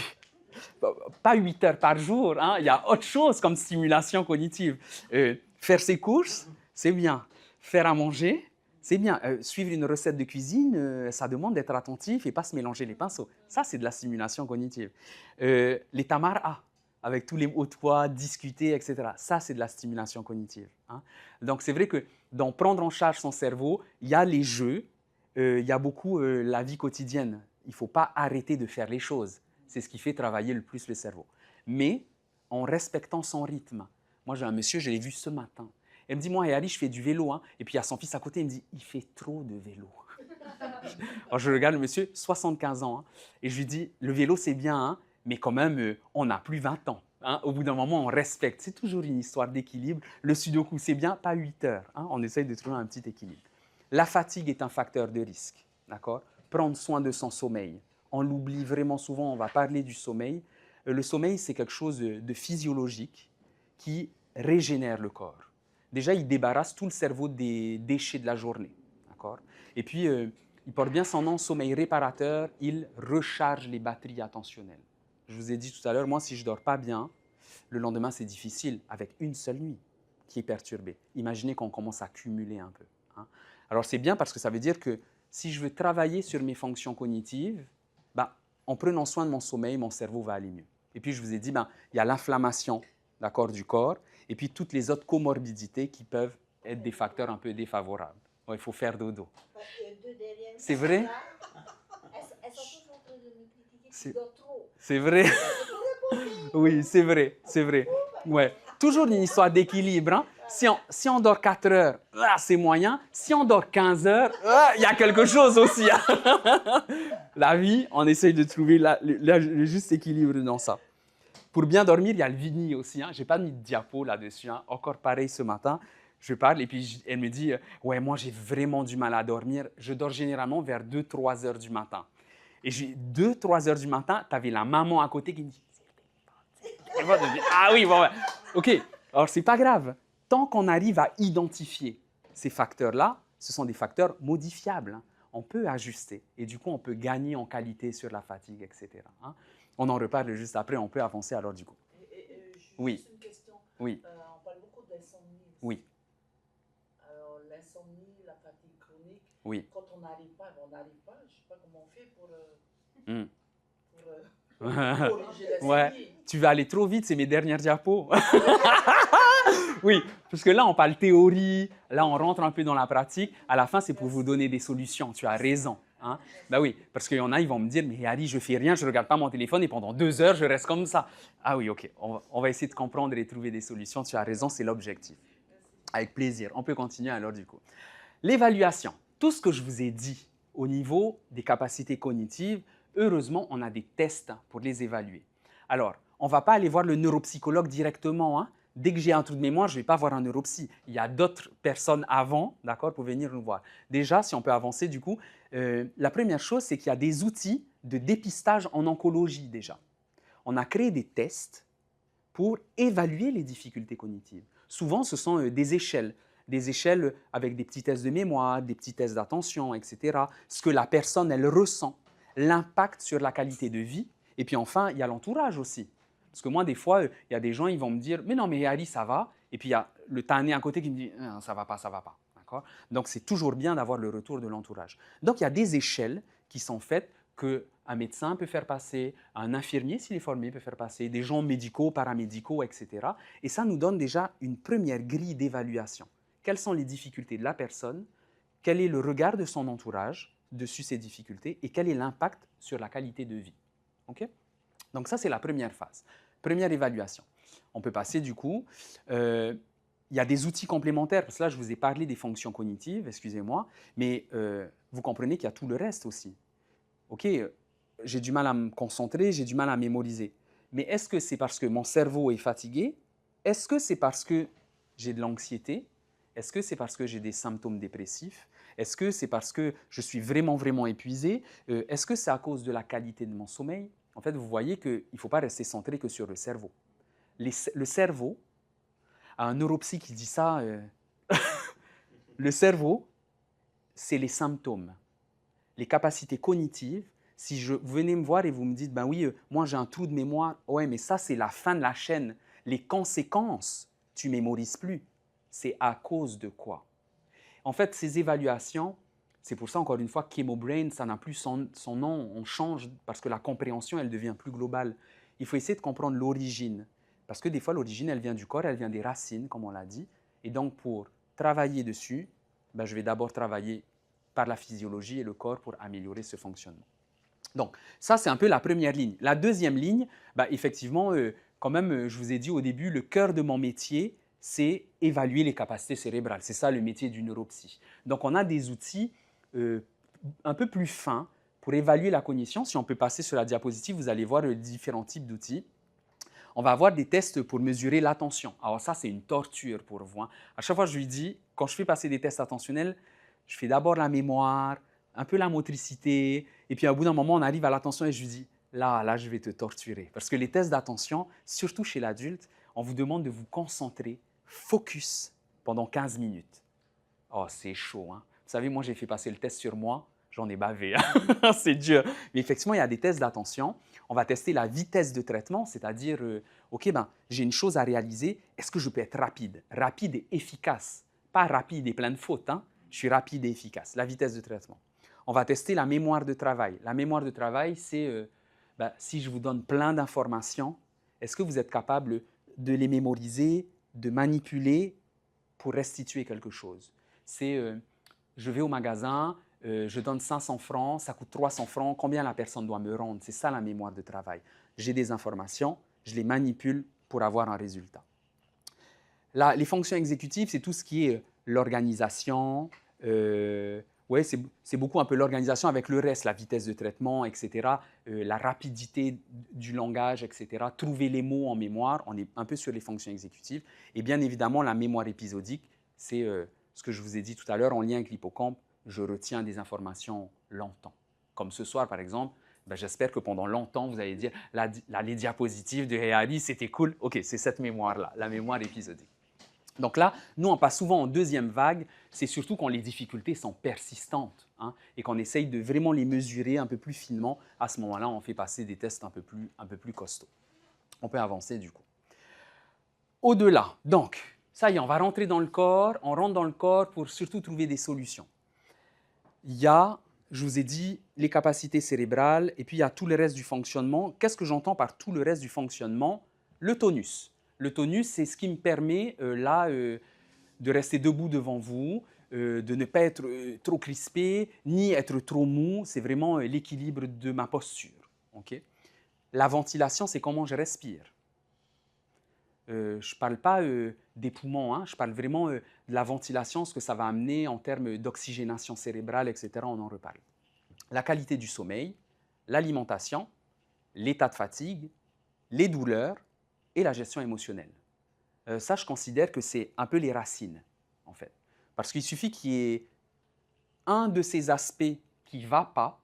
Pas 8 heures par jour. Hein. Il y a autre chose comme stimulation cognitive. Faire ses courses, c'est bien. Faire à manger, c'est bien. Suivre une recette de cuisine, ça demande d'être attentif et pas se mélanger les pinceaux. Ça, c'est de la stimulation cognitive. Les tamaras, avec tous les mots de voix, discuter, etc. Ça, c'est de la stimulation cognitive. Hein. Donc, c'est vrai que dans prendre en charge son cerveau, il y a les jeux, il y a beaucoup la vie quotidienne. Il ne faut pas arrêter de faire les choses. C'est ce qui fait travailler le plus le cerveau. Mais en respectant son rythme. Moi, j'ai un monsieur, je l'ai vu ce matin. Il me dit, moi, Harry, je fais du vélo. Hein. Et puis, il y a son fils à côté, il me dit, il fait trop de vélo. Alors, je regarde le monsieur, 75 ans. Hein, et je lui dis, le vélo, c'est bien, hein, mais quand même, on n'a plus 20 ans. Hein. Au bout d'un moment, on respecte. C'est toujours une histoire d'équilibre. Le sudoku, c'est bien, pas 8 heures. Hein. On essaye de trouver un petit équilibre. La fatigue est un facteur de risque, d'accord? Prendre soin de son sommeil. On l'oublie vraiment souvent, on va parler du sommeil. Le sommeil, c'est quelque chose de physiologique qui régénère le corps. Déjà, il débarrasse tout le cerveau des déchets de la journée, d'accord? Et puis, il porte bien son nom, sommeil réparateur, il recharge les batteries attentionnelles. Je vous ai dit tout à l'heure, moi, si je ne dors pas bien, le lendemain, c'est difficile, avec une seule nuit qui est perturbée. Imaginez qu'on commence à cumuler un peu. Hein? Alors, c'est bien parce que ça veut dire que si je veux travailler sur mes fonctions cognitives, en prenant soin de mon sommeil, mon cerveau va aller mieux. Et puis, je vous ai dit, il y a l'inflammation du corps et puis toutes les autres comorbidités qui peuvent être des facteurs un peu défavorables. Il faut faire dodo. C'est vrai? Elles sont tous en train de me critiquer qui dort trop. C'est vrai? Oui, c'est vrai, c'est vrai. Ouais. Toujours une histoire d'équilibre. Hein? Si on dort 4 heures, c'est moyen. Si on dort 15 heures, il y a quelque chose aussi. Hein? La vie, on essaye de trouver le juste équilibre dans ça. Pour bien dormir, il y a le Vini aussi. Hein? Je n'ai pas mis de diapo là-dessus. Hein? Encore pareil ce matin. Je parle et puis elle me dit « Ouais, moi, j'ai vraiment du mal à dormir. Je dors généralement vers 2-3 heures du matin. » Et j'ai 2-3 heures du matin, tu avais la maman à côté qui me dit « Ah oui, bon, ouais. OK. Alors, ce n'est pas grave. Tant qu'on arrive à identifier ces facteurs-là, ce sont des facteurs modifiables. Hein. On peut ajuster et du coup, on peut gagner en qualité sur la fatigue, etc. Hein. On en reparle juste après, on peut avancer alors du coup. Oui. Juste une question. Oui. On parle beaucoup d'insomnie. Oui. Alors, l'insomnie, la fatigue chronique, oui. Quand on n'arrive pas, je ne sais pas comment on fait pour corriger l'insomnie. Ouais. Tu vas aller trop vite, c'est mes dernières diapos. Oui, parce que là, on parle théorie, là, on rentre un peu dans la pratique. À la fin, c'est pour vous donner des solutions. Tu as raison. Hein? Oui, parce qu'il y en a, ils vont me dire, mais Harry, je ne fais rien, je ne regarde pas mon téléphone et pendant 2 heures, je reste comme ça. Ah oui, OK. On va essayer de comprendre et trouver des solutions. Tu as raison, c'est l'objectif. Avec plaisir. On peut continuer alors du coup. L'évaluation. Tout ce que je vous ai dit au niveau des capacités cognitives, heureusement, on a des tests pour les évaluer. Alors, on ne va pas aller voir le neuropsychologue directement. Hein. Dès que j'ai un trou de mémoire, je ne vais pas voir un neuropsy. Il y a d'autres personnes avant, d'accord, pour venir nous voir. Déjà, si on peut avancer, du coup, la première chose, c'est qu'il y a des outils de dépistage en oncologie déjà. On a créé des tests pour évaluer les difficultés cognitives. Souvent, ce sont des échelles avec des petits tests de mémoire, des petits tests d'attention, etc. Ce que la personne, elle ressent, l'impact sur la qualité de vie. Et puis enfin, il y a l'entourage aussi. Parce que moi, des fois, il y a des gens, ils vont me dire « Mais non, mais Harry, ça va ». Et puis, il y a le tanné à côté qui me dit « Ça va pas, ça va pas ». D'accord? Donc, c'est toujours bien d'avoir le retour de l'entourage. Donc, il y a des échelles qui sont faites qu'un médecin peut faire passer, un infirmier, s'il est formé, peut faire passer, des gens médicaux, paramédicaux, etc. Et ça nous donne déjà une première grille d'évaluation. Quelles sont les difficultés de la personne? Quel est le regard de son entourage dessus ces difficultés? Et quel est l'impact sur la qualité de vie? Okay? Donc ça, c'est la première phase. Première évaluation. On peut passer du coup, il y a des outils complémentaires, parce que là, je vous ai parlé des fonctions cognitives, excusez-moi, mais vous comprenez qu'il y a tout le reste aussi. OK, j'ai du mal à me concentrer, j'ai du mal à mémoriser. Mais est-ce que c'est parce que mon cerveau est fatigué? Est-ce que c'est parce que j'ai de l'anxiété? Est-ce que c'est parce que j'ai des symptômes dépressifs? Est-ce que c'est parce que je suis vraiment, vraiment épuisé? Est-ce que c'est à cause de la qualité de mon sommeil? En fait, vous voyez qu'il ne faut pas rester centré que sur le cerveau. Le cerveau, à un neuropsy qui dit ça, le cerveau, c'est les symptômes. Les capacités cognitives, si vous venez me voir et vous me dites, ben oui, moi j'ai un trou de mémoire, ouais, mais ça c'est la fin de la chaîne. Les conséquences, tu ne mémorises plus. C'est à cause de quoi? En fait, ces évaluations, c'est pour ça encore une fois, ChemoBrain, ça n'a plus son nom, on change parce que la compréhension, elle devient plus globale. Il faut essayer de comprendre l'origine, parce que des fois, l'origine, elle vient du corps, elle vient des racines, comme on l'a dit. Et donc, pour travailler dessus, ben, je vais d'abord travailler par la physiologie et le corps pour améliorer ce fonctionnement. Donc, ça, c'est un peu la première ligne. La deuxième ligne, ben, effectivement, quand même, je vous ai dit au début, le cœur de mon métier, c'est évaluer les capacités cérébrales. C'est ça le métier du neuropsy. Donc, on a des outils un peu plus fins pour évaluer la cognition. Si on peut passer sur la diapositive, vous allez voir différents types d'outils. On va avoir des tests pour mesurer l'attention. Alors ça, c'est une torture pour vous. Hein. À chaque fois, je lui dis, quand je fais passer des tests attentionnels, je fais d'abord la mémoire, un peu la motricité, et puis au bout d'un moment, on arrive à l'attention et je lui dis, là, je vais te torturer. Parce que les tests d'attention, surtout chez l'adulte, on vous demande de vous concentrer, focus, pendant 15 minutes. Oh, c'est chaud. Hein? Vous savez, moi, j'ai fait passer le test sur moi, j'en ai bavé. Hein? C'est dur. Mais effectivement, il y a des tests d'attention. On va tester la vitesse de traitement, c'est-à-dire, OK, ben, j'ai une chose à réaliser, est-ce que je peux être rapide? Rapide et efficace. Pas rapide et plein de fautes. Hein? Je suis rapide et efficace. La vitesse de traitement. On va tester la mémoire de travail. La mémoire de travail, c'est si je vous donne plein d'informations, est-ce que vous êtes capable de les mémoriser, de manipuler pour restituer quelque chose? C'est je vais au magasin, je donne 500 francs, ça coûte 300 francs, combien la personne doit me rendre? C'est ça la mémoire de travail. J'ai des informations, je les manipule pour avoir un résultat. Là, les fonctions exécutives, c'est tout ce qui est l'organisation, ouais, c'est beaucoup un peu l'organisation avec le reste, la vitesse de traitement, etc., la rapidité du langage, etc., trouver les mots en mémoire, on est un peu sur les fonctions exécutives. Et bien évidemment, la mémoire épisodique, c'est ce que je vous ai dit tout à l'heure en lien avec l'hippocampe, je retiens des informations longtemps. Comme ce soir, par exemple, ben, j'espère que pendant longtemps, vous allez dire les diapositives de Harry, c'était cool. OK, c'est cette mémoire-là, la mémoire épisodique. Donc là, nous, on passe souvent en deuxième vague. C'est surtout quand les difficultés sont persistantes hein, et qu'on essaye de vraiment les mesurer un peu plus finement. À ce moment-là, on fait passer des tests un peu plus costauds. On peut avancer du coup. Au-delà, donc, ça y est, on va rentrer dans le corps. On rentre dans le corps pour surtout trouver des solutions. Il y a, je vous ai dit, les capacités cérébrales et puis il y a tout le reste du fonctionnement. Qu'est-ce que j'entends par tout le reste du fonctionnement? Le tonus. Le tonus, c'est ce qui me permet de rester debout devant vous, de ne pas être trop crispé, ni être trop mou. C'est vraiment l'équilibre de ma posture. Okay? La ventilation, c'est comment je respire. Je ne parle pas des poumons, hein, je parle vraiment de la ventilation, ce que ça va amener en termes d'oxygénation cérébrale, etc. On en reparle. la qualité du sommeil, l'alimentation, l'état de fatigue, les douleurs et la gestion émotionnelle. Ça, je considère que c'est un peu les racines, en fait. Parce qu'il suffit qu'il y ait un de ces aspects qui ne va pas,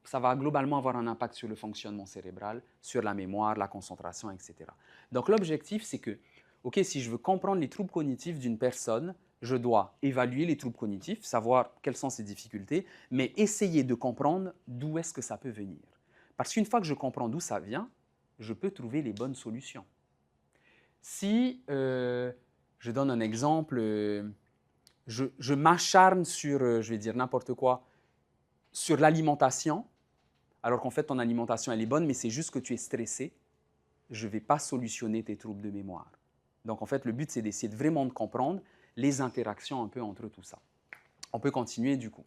ça va globalement avoir un impact sur le fonctionnement cérébral, sur la mémoire, la concentration, etc. Donc l'objectif, c'est que, OK, si je veux comprendre les troubles cognitifs d'une personne, je dois évaluer les troubles cognitifs, savoir quelles sont ses difficultés, mais essayer de comprendre d'où est-ce que ça peut venir. Parce qu'une fois que je comprends d'où ça vient, je peux trouver les bonnes solutions. Si, je donne un exemple, je m'acharne sur, je vais dire n'importe quoi, sur l'alimentation, alors qu'en fait, ton alimentation, elle est bonne, mais c'est juste que tu es stressé, je ne vais pas solutionner tes troubles de mémoire. Donc, en fait, le but, c'est d'essayer vraiment de comprendre les interactions un peu entre tout ça. On peut continuer du coup.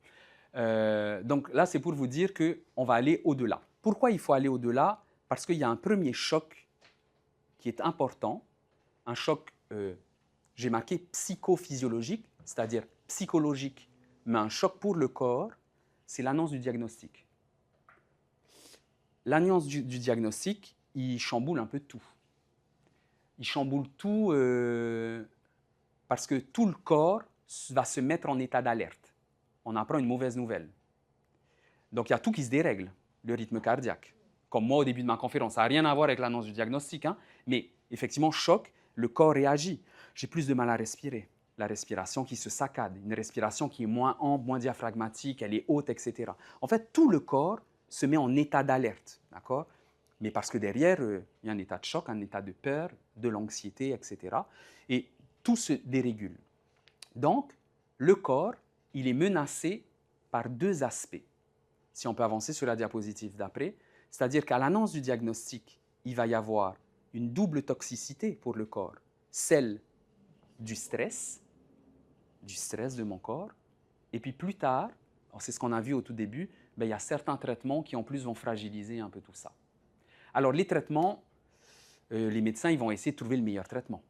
Donc là, c'est pour vous dire qu'on va aller au-delà. Pourquoi il faut aller au-delà? Parce qu'il y a un premier choc qui est important, un choc, j'ai marqué psychophysiologique, c'est-à-dire psychologique, mais un choc pour le corps, c'est l'annonce du diagnostic. L'annonce du diagnostic, il chamboule un peu tout. Il chamboule tout parce que tout le corps va se mettre en état d'alerte. On apprend une mauvaise nouvelle. Donc, il y a tout qui se dérègle, le rythme cardiaque. Comme moi, au début de ma conférence, ça n'a rien à voir avec l'annonce du diagnostic, hein, mais effectivement, choc, le corps réagit. J'ai plus de mal à respirer. La respiration qui se saccade, une respiration qui est moins ample, moins diaphragmatique, elle est haute, etc. En fait, tout le corps se met en état d'alerte, d'accord? Mais parce que derrière, il y a un état de choc, un état de peur, de l'anxiété, etc. Et tout se dérégule. Donc, le corps, il est menacé par deux aspects. Si on peut avancer sur la diapositive d'après, c'est-à-dire qu'à l'annonce du diagnostic, il va y avoir une double toxicité pour le corps, celle du stress de mon corps, et puis plus tard, c'est ce qu'on a vu au tout début, il y a certains traitements qui en plus vont fragiliser un peu tout ça. Alors les traitements, les médecins ils vont essayer de trouver le meilleur traitement.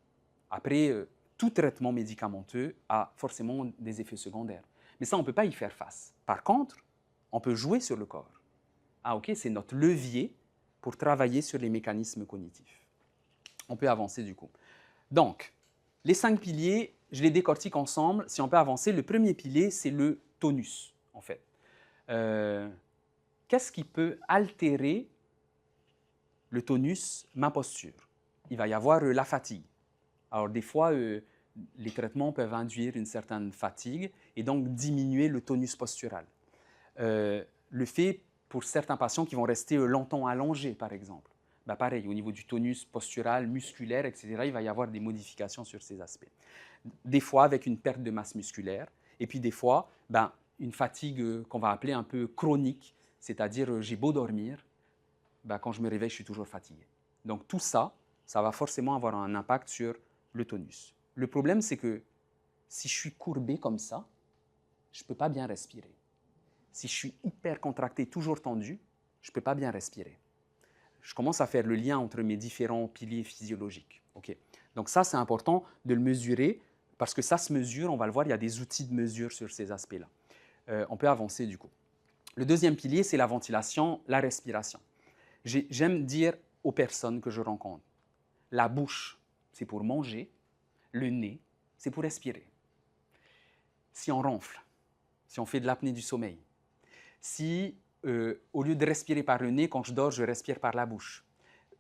Après, tout traitement médicamenteux a forcément des effets secondaires. Mais ça, on ne peut pas y faire face. Par contre, on peut jouer sur le corps. Ah ok, c'est notre levier pour travailler sur les mécanismes cognitifs. On peut avancer du coup. Donc, les 5 piliers, je les décortique ensemble. Si on peut avancer, le premier pilier, c'est le tonus, en fait. Qu'est-ce qui peut altérer le tonus, ma posture? Il va y avoir la fatigue. Alors, des fois, les traitements peuvent induire une certaine fatigue et donc diminuer le tonus postural. Le fait, pour certains patients qui vont rester longtemps allongés, par exemple, pareil, au niveau du tonus postural, musculaire, etc., il va y avoir des modifications sur ces aspects. Des fois, avec une perte de masse musculaire, et puis des fois, une fatigue qu'on va appeler un peu chronique, c'est-à-dire j'ai beau dormir, quand je me réveille, je suis toujours fatigué. Donc tout ça, ça va forcément avoir un impact sur le tonus. Le problème, c'est que si je suis courbé comme ça, je ne peux pas bien respirer. Si je suis hyper contracté, toujours tendu, je ne peux pas bien respirer. Je commence à faire le lien entre mes différents piliers physiologiques. Okay. Donc ça, c'est important de le mesurer, parce que ça se mesure, on va le voir, il y a des outils de mesure sur ces aspects-là. On peut avancer du coup. Le deuxième pilier, c'est la ventilation, la respiration. J'aime dire aux personnes que je rencontre, la bouche, c'est pour manger, le nez, c'est pour respirer. Si on ronfle, si on fait de l'apnée du sommeil, si au lieu de respirer par le nez, quand je dors, je respire par la bouche.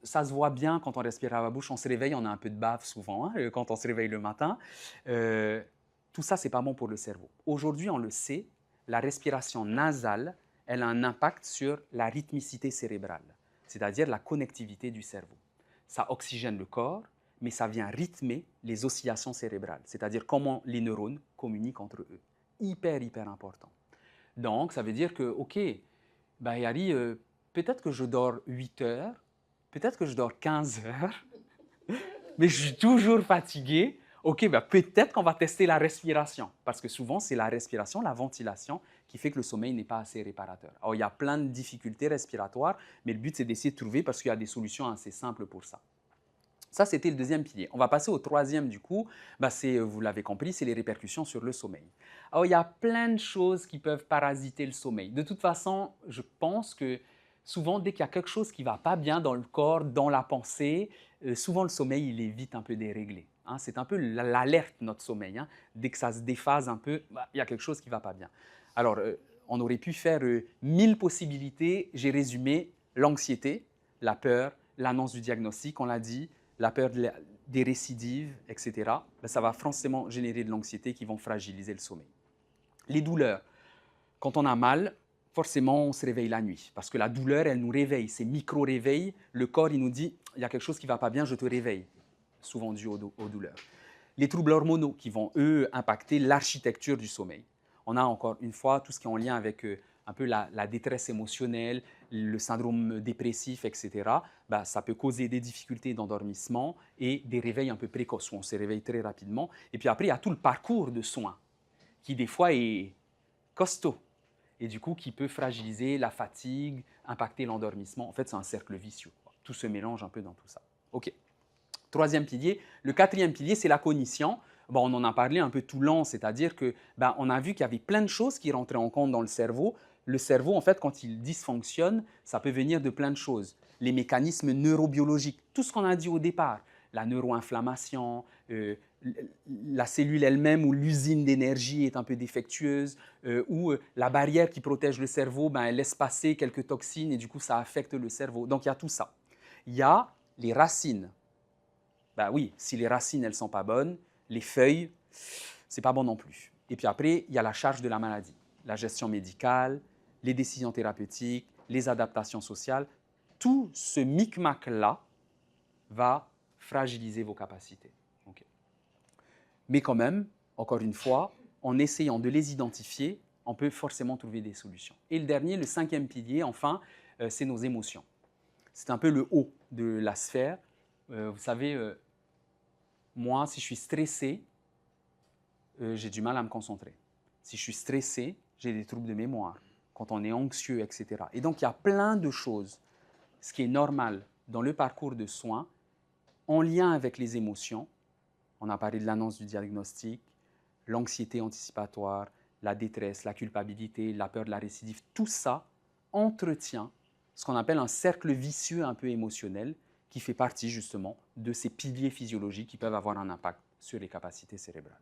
Ça se voit bien quand on respire par la bouche, on se réveille, on a un peu de bave souvent, hein, quand on se réveille le matin. Tout ça, ce n'est pas bon pour le cerveau. Aujourd'hui, on le sait, la respiration nasale, elle a un impact sur la rythmicité cérébrale, c'est-à-dire la connectivité du cerveau. Ça oxygène le corps, mais ça vient rythmer les oscillations cérébrales, c'est-à-dire comment les neurones communiquent entre eux. Hyper, hyper important. Donc, ça veut dire que, OK, Yari, peut-être que je dors 8 heures, peut-être que je dors 15 heures, mais je suis toujours fatigué. OK, peut-être qu'on va tester la respiration, parce que souvent, c'est la respiration, la ventilation, qui fait que le sommeil n'est pas assez réparateur. Alors, il y a plein de difficultés respiratoires, mais le but, c'est d'essayer de trouver, parce qu'il y a des solutions assez simples pour ça. Ça, c'était le deuxième pilier. On va passer au troisième, du coup. Vous l'avez compris, c'est les répercussions sur le sommeil. Alors, il y a plein de choses qui peuvent parasiter le sommeil. De toute façon, je pense que souvent, dès qu'il y a quelque chose qui ne va pas bien dans le corps, dans la pensée, souvent le sommeil, il est vite un peu déréglé. Hein. C'est un peu l'alerte, notre sommeil. Hein. Dès que ça se déphase un peu, il y a quelque chose qui ne va pas bien. Alors, on aurait pu faire 1000 possibilités. J'ai résumé l'anxiété, la peur, l'annonce du diagnostic, on l'a dit, la peur des récidives, etc. Ça va forcément générer de l'anxiété qui vont fragiliser le sommeil. Les douleurs. Quand on a mal, forcément, on se réveille la nuit parce que la douleur, elle nous réveille. Ces micro-réveils, le corps, il nous dit « il y a quelque chose qui ne va pas bien, je te réveille », souvent dû aux douleurs. Les troubles hormonaux qui vont, eux, impacter l'architecture du sommeil. On a encore une fois tout ce qui est en lien avec un peu la détresse émotionnelle, le syndrome dépressif, etc. Ça peut causer des difficultés d'endormissement et des réveils un peu précoces où on se réveille très rapidement. Et puis après, il y a tout le parcours de soins qui, des fois, est costaud et du coup, qui peut fragiliser la fatigue, impacter l'endormissement. En fait, c'est un cercle vicieux. Tout se mélange un peu dans tout ça. OK. Troisième pilier. Le quatrième pilier, c'est la cognition. On en a parlé un peu tout le long, c'est-à-dire que on a vu qu'il y avait plein de choses qui rentraient en compte dans le cerveau. Le cerveau, en fait, quand il dysfonctionne, ça peut venir de plein de choses. Les mécanismes neurobiologiques, tout ce qu'on a dit au départ, la neuroinflammation, la cellule elle-même ou l'usine d'énergie est un peu défectueuse, ou la barrière qui protège le cerveau, elle laisse passer quelques toxines et du coup, ça affecte le cerveau. Donc, il y a tout ça. Il y a les racines. Oui, si les racines, elles ne sont pas bonnes, les feuilles, ce n'est pas bon non plus. Et puis après, il y a la charge de la maladie, la gestion médicale, les décisions thérapeutiques, les adaptations sociales. Tout ce micmac-là va fragiliser vos capacités. Okay. Mais quand même, encore une fois, en essayant de les identifier, on peut forcément trouver des solutions. Et le dernier, le cinquième pilier, enfin, c'est nos émotions. C'est un peu le haut de la sphère. Vous savez, moi, si je suis stressé, j'ai du mal à me concentrer. Si je suis stressé, j'ai des troubles de mémoire. Quand on est anxieux, etc. Et donc, il y a plein de choses, ce qui est normal dans le parcours de soins, en lien avec les émotions. On a parlé de l'annonce du diagnostic, l'anxiété anticipatoire, la détresse, la culpabilité, la peur de la récidive. Tout ça entretient ce qu'on appelle un cercle vicieux un peu émotionnel qui fait partie justement de ces piliers physiologiques qui peuvent avoir un impact sur les capacités cérébrales.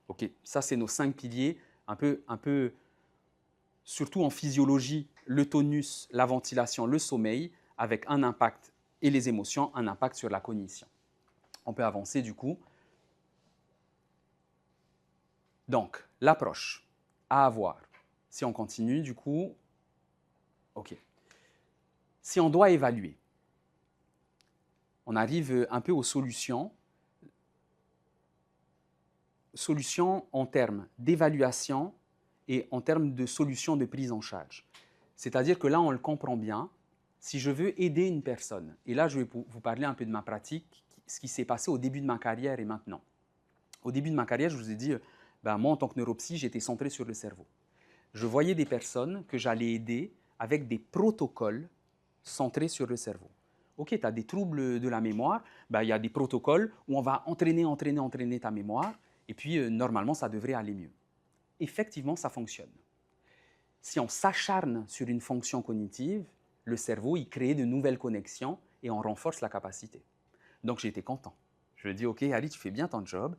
OK, ça c'est nos 5 piliers, un peu surtout en physiologie, le tonus, la ventilation, le sommeil, avec un impact et les émotions, un impact sur la cognition. On peut avancer du coup. Donc, l'approche à avoir. Si on continue du coup, OK. Si on doit évaluer, on arrive un peu aux solutions. Solutions en termes d'évaluation et en termes de solutions de prise en charge. C'est-à-dire que là, on le comprend bien. Si je veux aider une personne, et là, je vais vous parler un peu de ma pratique, ce qui s'est passé au début de ma carrière et maintenant. Au début de ma carrière, je vous ai dit, moi, en tant que neuropsy, j'étais centré sur le cerveau. Je voyais des personnes que j'allais aider avec des protocoles centrés sur le cerveau. OK, tu as des troubles de la mémoire, il y a des protocoles où on va entraîner ta mémoire, et puis normalement, ça devrait aller mieux. Effectivement, ça fonctionne. Si on s'acharne sur une fonction cognitive, le cerveau, il crée de nouvelles connexions et on renforce la capacité. Donc, j'ai été content. Je lui ai dit, OK, Ali, tu fais bien ton job.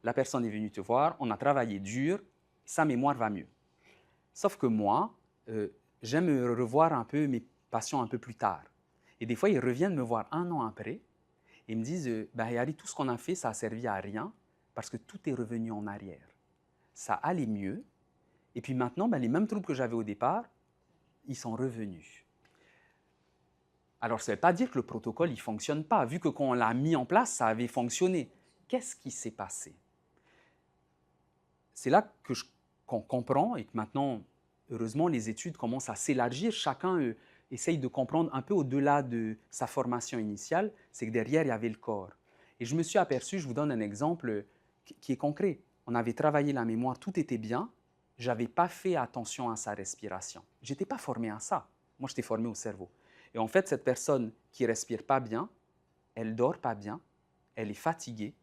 La personne est venue te voir, on a travaillé dur, sa mémoire va mieux. Sauf que moi, j'aime revoir un peu mes patients un peu plus tard. Et des fois, ils reviennent me voir un an après et me disent, Ali, tout ce qu'on a fait, ça a servi à rien parce que tout est revenu en arrière. Ça allait mieux. Et puis maintenant, les mêmes troubles que j'avais au départ, ils sont revenus. Alors, ça ne veut pas dire que le protocole ne fonctionne pas, vu que quand on l'a mis en place, ça avait fonctionné. Qu'est-ce qui s'est passé? C'est là qu'on comprend et que maintenant, heureusement, les études commencent à s'élargir. Chacun essaye de comprendre un peu au-delà de sa formation initiale, c'est que derrière, il y avait le corps. Et je me suis aperçu, je vous donne un exemple qui est concret. On avait travaillé la mémoire, tout était bien, je n'avais pas fait attention à sa respiration. Je n'étais pas formé à ça. Moi, j'étais formé au cerveau. Et en fait, cette personne qui ne respire pas bien, elle dort pas bien, elle est fatiguée.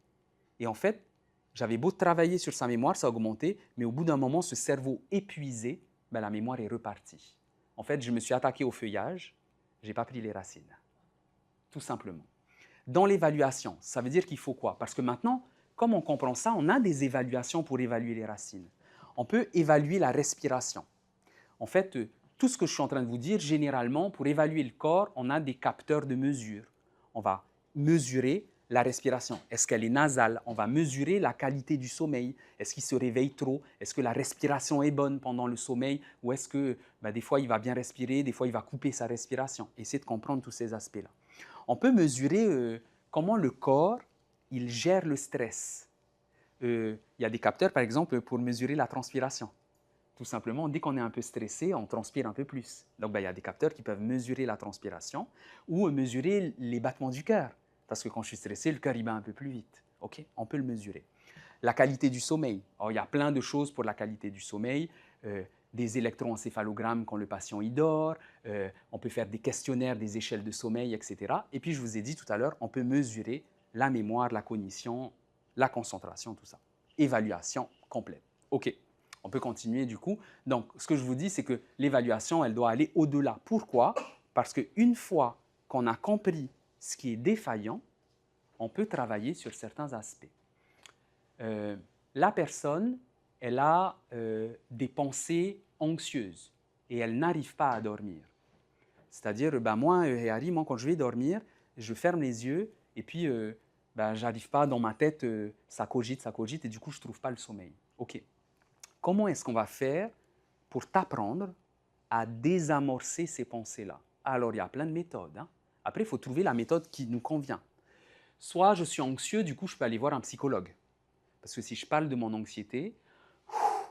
Et en fait, j'avais beau travailler sur sa mémoire, ça a augmenté, mais au bout d'un moment, ce cerveau épuisé, ben, la mémoire est repartie. En fait, je me suis attaqué au feuillage, je n'ai pas pris les racines, tout simplement. Dans l'évaluation, ça veut dire qu'il faut quoi? Parce que maintenant, comme on comprend ça, on a des évaluations pour évaluer les racines. On peut évaluer la respiration. En fait, tout ce que je suis en train de vous dire, généralement, pour évaluer le corps, on a des capteurs de mesure. On va mesurer la respiration. Est-ce qu'elle est nasale? On va mesurer la qualité du sommeil. Est-ce qu'il se réveille trop? Est-ce que la respiration est bonne pendant le sommeil? Ou est-ce que des fois, il va bien respirer, des fois, il va couper sa respiration? Essayez de comprendre tous ces aspects-là. On peut mesurer comment le corps il gère le stress. Il y a des capteurs, par exemple, pour mesurer la transpiration. Tout simplement, dès qu'on est un peu stressé, on transpire un peu plus. Donc, il y a des capteurs qui peuvent mesurer la transpiration ou mesurer les battements du cœur. Parce que quand je suis stressé, le cœur il bat un peu plus vite. OK? On peut le mesurer. La qualité du sommeil. Alors, il y a plein de choses pour la qualité du sommeil. Des électroencéphalogrammes quand le patient y dort. On peut faire des questionnaires, des échelles de sommeil, etc. Et puis, je vous ai dit tout à l'heure, on peut mesurer la mémoire, la cognition, la concentration, tout ça. Évaluation complète. OK. On peut continuer du coup. Donc, ce que je vous dis, c'est que l'évaluation, elle doit aller au-delà. Pourquoi? Parce qu'une fois qu'on a compris ce qui est défaillant, on peut travailler sur certains aspects. La personne, elle a des pensées anxieuses et elle n'arrive pas à dormir. C'est-à-dire, moi, Harry, quand je vais dormir, je ferme les yeux et puis j'arrive pas dans ma tête, ça cogite et du coup, je ne trouve pas le sommeil. OK. Comment est-ce qu'on va faire pour t'apprendre à désamorcer ces pensées-là? Alors, il y a plein de méthodes. Hein. Après, il faut trouver la méthode qui nous convient. Soit je suis anxieux, du coup, je peux aller voir un psychologue. Parce que si je parle de mon anxiété,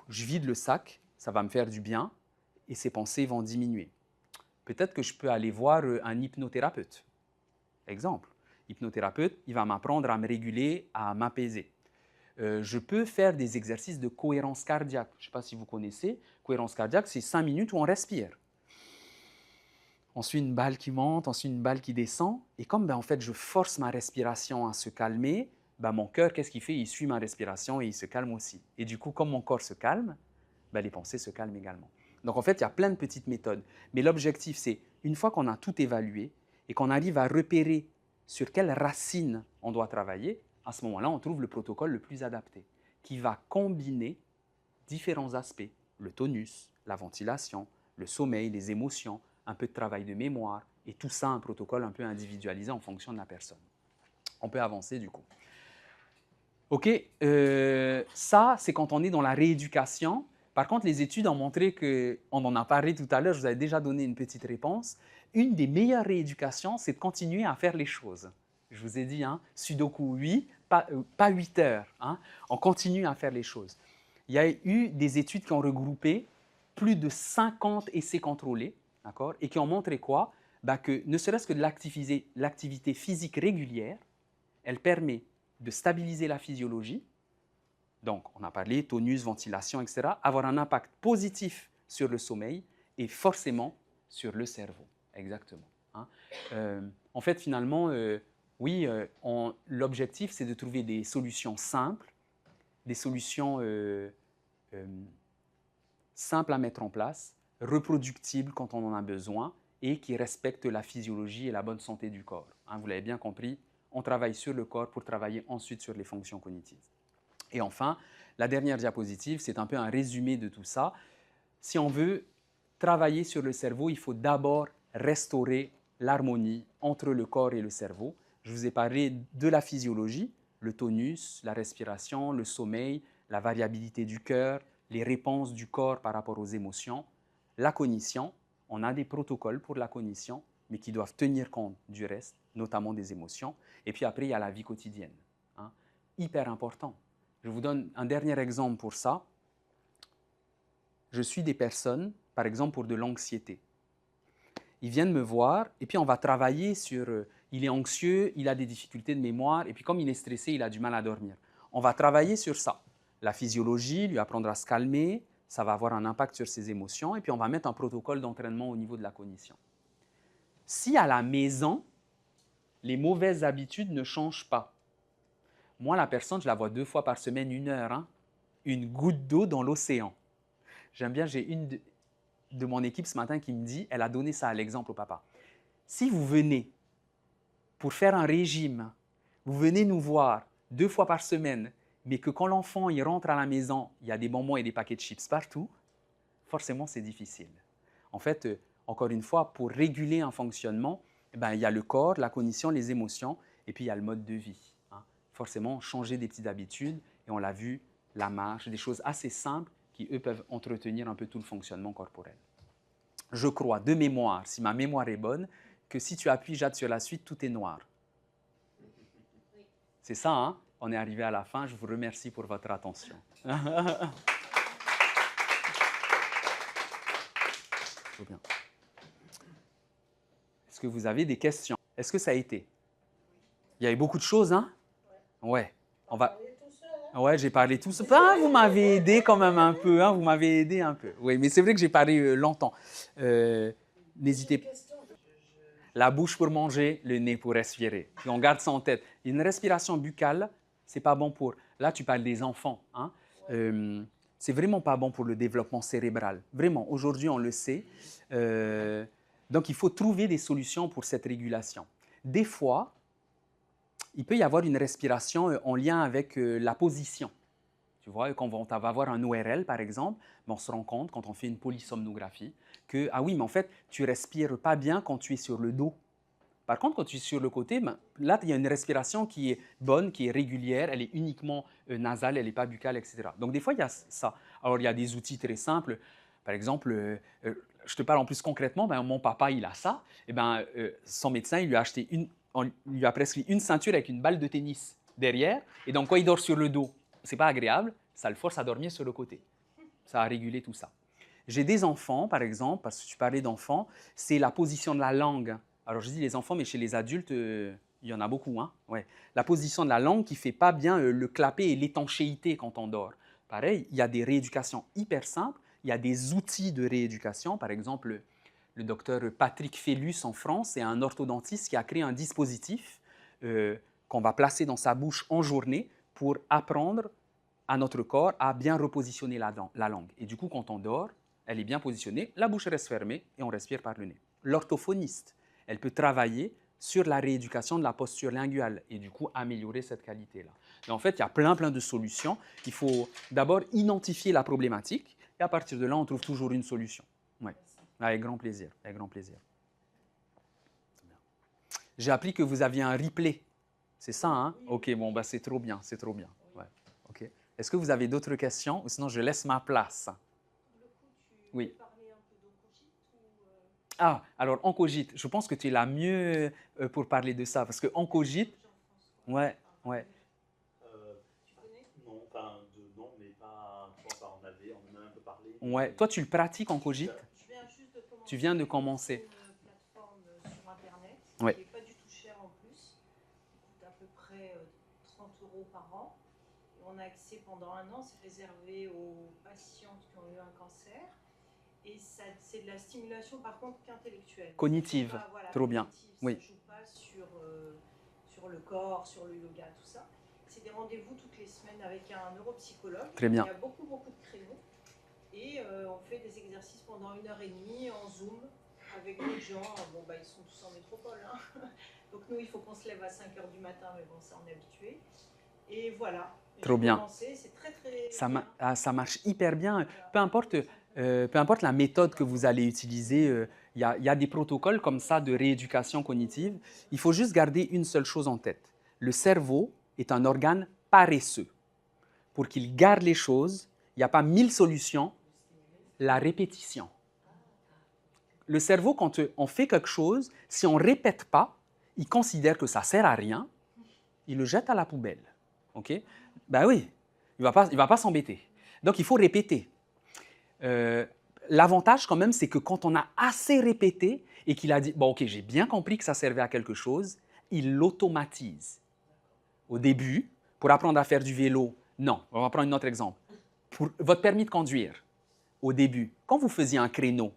je vide le sac, ça va me faire du bien et ces pensées vont diminuer. Peut-être que je peux aller voir un hypnothérapeute. Exemple, hypnothérapeute, il va m'apprendre à me réguler, à m'apaiser. Je peux faire des exercices de cohérence cardiaque. Je ne sais pas si vous connaissez. Cohérence cardiaque, c'est 5 minutes où on respire. On suit une balle qui monte, on suit une balle qui descend. Et comme en fait, je force ma respiration à se calmer, mon cœur, qu'est-ce qu'il fait? Il suit ma respiration et il se calme aussi. Et du coup, comme mon corps se calme, les pensées se calment également. Donc en fait, il y a plein de petites méthodes. Mais l'objectif, c'est une fois qu'on a tout évalué et qu'on arrive à repérer sur quelle racine on doit travailler, à ce moment-là, on trouve le protocole le plus adapté, qui va combiner différents aspects, le tonus, la ventilation, le sommeil, les émotions, un peu de travail de mémoire, et tout ça, un protocole un peu individualisé en fonction de la personne. On peut avancer du coup. OK, ça, c'est quand on est dans la rééducation. Par contre, les études ont montré que, on en a parlé tout à l'heure, je vous avais déjà donné une petite réponse, une des meilleures rééducations, c'est de continuer à faire les choses. Je vous ai dit, Sudoku, oui, pas 8 heures. On continue à faire les choses. Il y a eu des études qui ont regroupé plus de 50 essais contrôlés, d'accord, et qui ont montré quoi? Que ne serait-ce que de l'activité physique régulière, elle permet de stabiliser la physiologie, donc on a parlé tonus, ventilation, etc., avoir un impact positif sur le sommeil et forcément sur le cerveau. Exactement. En fait, finalement, oui, l'objectif, c'est de trouver des solutions simples, des solutions simples à mettre en place, reproductibles quand on en a besoin et qui respectent la physiologie et la bonne santé du corps. Vous l'avez bien compris, on travaille sur le corps pour travailler ensuite sur les fonctions cognitives. Et enfin, la dernière diapositive, c'est un peu un résumé de tout ça. Si on veut travailler sur le cerveau, il faut d'abord restaurer l'harmonie entre le corps et le cerveau. Je vous ai parlé de la physiologie, le tonus, la respiration, le sommeil, la variabilité du cœur, les réponses du corps par rapport aux émotions. La cognition, on a des protocoles pour la cognition, mais qui doivent tenir compte du reste, notamment des émotions. Et puis après, il y a la vie quotidienne. Hyper important. Je vous donne un dernier exemple pour ça. Je suis des personnes, par exemple pour de l'anxiété. Ils viennent me voir et puis on va travailler sur... il est anxieux, il a des difficultés de mémoire et puis comme il est stressé, il a du mal à dormir. On va travailler sur ça. La physiologie, lui apprendre à se calmer, ça va avoir un impact sur ses émotions et puis on va mettre un protocole d'entraînement au niveau de la cognition. Si à la maison, les mauvaises habitudes ne changent pas. Moi, la personne, je la vois 2 fois par semaine, 1 heure, hein, une goutte d'eau dans l'océan. J'aime bien, j'ai une de mon équipe ce matin qui me dit, elle a donné ça à l'exemple au papa. Si vous venez pour faire un régime, vous venez nous voir 2 fois par semaine, mais que quand l'enfant il rentre à la maison, il y a des bonbons et des paquets de chips partout, forcément c'est difficile. En fait, encore une fois, pour réguler un fonctionnement, il y a le corps, la cognition, les émotions, et puis il y a le mode de vie. Hein. Forcément, changer des petites habitudes, et on l'a vu, la marche, des choses assez simples qui, eux, peuvent entretenir un peu tout le fonctionnement corporel. Je crois, de mémoire, si ma mémoire est bonne, que si tu appuies, Jade, sur la suite, tout est noir. C'est ça, hein? On est arrivé à la fin. Je vous remercie pour votre attention. Trop bien. Est-ce que vous avez des questions? Est-ce que ça a été? Il y avait beaucoup de choses, hein? Ouais. On va... Ouais, j'ai parlé tout seul. Ah, vous m'avez aidé quand même un peu, hein? Vous m'avez aidé un peu. Oui, mais c'est vrai que j'ai parlé longtemps. N'hésitez pas. La bouche pour manger, le nez pour respirer. Et on garde ça en tête. Une respiration buccale, c'est pas bon pour... Là, tu parles des enfants. Hein? C'est vraiment pas bon pour le développement cérébral. Vraiment, aujourd'hui, on le sait. Donc, il faut trouver des solutions pour cette régulation. Des fois, il peut y avoir une respiration en lien avec la position. Tu vois, quand on va avoir un ORL, par exemple, on se rend compte, quand on fait une polysomnographie, que, ah oui, mais en fait, tu ne respires pas bien quand tu es sur le dos. Par contre, quand tu es sur le côté, là, il y a une respiration qui est bonne, qui est régulière, elle est uniquement nasale, elle n'est pas buccale, etc. Donc, des fois, il y a ça. Alors, il y a des outils très simples. Par exemple, je te parle en plus concrètement, mon papa, il a ça. Et son médecin, il lui a acheté il lui a prescrit une ceinture avec une balle de tennis derrière. Et donc, quand il dort sur le dos, ce n'est pas agréable, ça le force à dormir sur le côté. Ça a régulé tout ça. J'ai des enfants, par exemple, parce que tu parlais d'enfants, c'est la position de la langue. Alors, je dis les enfants, mais chez les adultes, il y en a beaucoup. Hein? Ouais. La position de la langue qui ne fait pas bien le clapet et l'étanchéité quand on dort. Pareil, il y a des rééducations hyper simples. Il y a des outils de rééducation. Par exemple, le docteur Patrick Fellus en France, c'est un orthodontiste qui a créé un dispositif qu'on va placer dans sa bouche en journée pour apprendre à notre corps à bien repositionner la langue. Et du coup, quand on dort, elle est bien positionnée, la bouche reste fermée et on respire par le nez. L'orthophoniste, elle peut travailler sur la rééducation de la posture linguale et du coup améliorer cette qualité-là. Et en fait, il y a plein de solutions. Il faut d'abord identifier la problématique et à partir de là, on trouve toujours une solution. Ouais. Avec grand plaisir, avec grand plaisir. J'ai appris que vous aviez un replay. C'est ça, hein? OK, bon, c'est trop bien, c'est trop bien. Ouais. OK. Est-ce que vous avez d'autres questions ou sinon je laisse ma place? Oui. Ah, alors oncogite, je pense que tu es la mieux pour parler de ça parce que oncogite, ouais. Tu connais? Non, enfin, non, mais pas. On en a un peu parlé. Ouais. Toi, tu le pratiques oncogite? Je viens juste de commencer. Tu viens de commencer. C'est une plateforme sur Internet Ouais. qui n'est pas du tout chère en plus. Qui coûte à peu près 30 € par an. Et on a accès pendant 1 an. C'est réservé aux patientes qui ont eu un cancer. Et c'est de la stimulation, par contre, qu'intellectuelle. Cognitive, pas, voilà, trop bien. Cognitive. Oui. Ça ne joue pas sur le corps, sur le yoga, tout ça. C'est des rendez-vous toutes les semaines avec un neuropsychologue. Très bien. Il y a beaucoup de créneaux. Et on fait des exercices pendant 1h30 en Zoom avec des gens. Bon, ils sont tous en métropole. Hein. Donc nous, il faut qu'on se lève à 5h du matin, mais bon, ça, on est habitué. Et voilà. Trop bien. C'est très ça marche hyper bien. Peu importe la méthode que vous allez utiliser, il y a des protocoles comme ça de rééducation cognitive. Il faut juste garder une seule chose en tête. Le cerveau est un organe paresseux. Pour qu'il garde les choses, il n'y a pas 1000 solutions. La répétition. Le cerveau, quand on fait quelque chose, si on ne répète pas, il considère que ça ne sert à rien, il le jette à la poubelle. OK? Oui, il ne va pas s'embêter. Donc, il faut répéter. L'avantage, quand même, c'est que quand on a assez répété et qu'il a dit « Bon, OK, j'ai bien compris que ça servait à quelque chose », il l'automatise. Au début, pour apprendre à faire du vélo, non. On va prendre un autre exemple. Pour votre permis de conduire, au début, quand vous faisiez un créneau,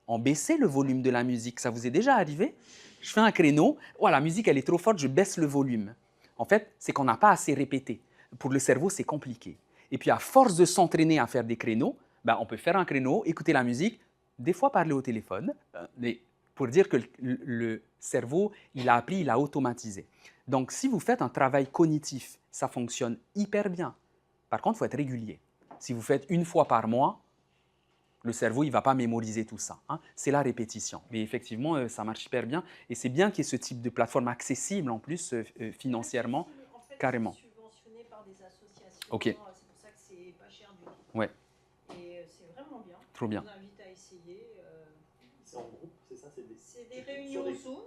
en baisser le volume de la musique. Ça vous est déjà arrivé? Je fais un créneau, oh, la musique elle est trop forte, je baisse le volume. En fait, c'est qu'on n'a pas assez répété. Pour le cerveau, c'est compliqué. Et puis, à force de s'entraîner à faire des créneaux, ben, on peut faire un créneau, écouter la musique, des fois parler au téléphone, mais pour dire que le cerveau, il a appris, il a automatisé. Donc, si vous faites un travail cognitif, ça fonctionne hyper bien. Par contre, il faut être régulier. Si vous faites une fois par mois, le cerveau, il ne va pas mémoriser tout ça. Hein. C'est la répétition. Mais effectivement, ça marche hyper bien. Et c'est bien qu'il y ait ce type de plateforme accessible en plus financièrement, En fait, carrément. c'est subventionné par des associations. OK. C'est pour ça que c'est pas cher du tout. Ouais. Et c'est vraiment bien. Trop bien. Je vous invite à essayer. C'est en groupe, c'est ça? C'est des réunions Zoom.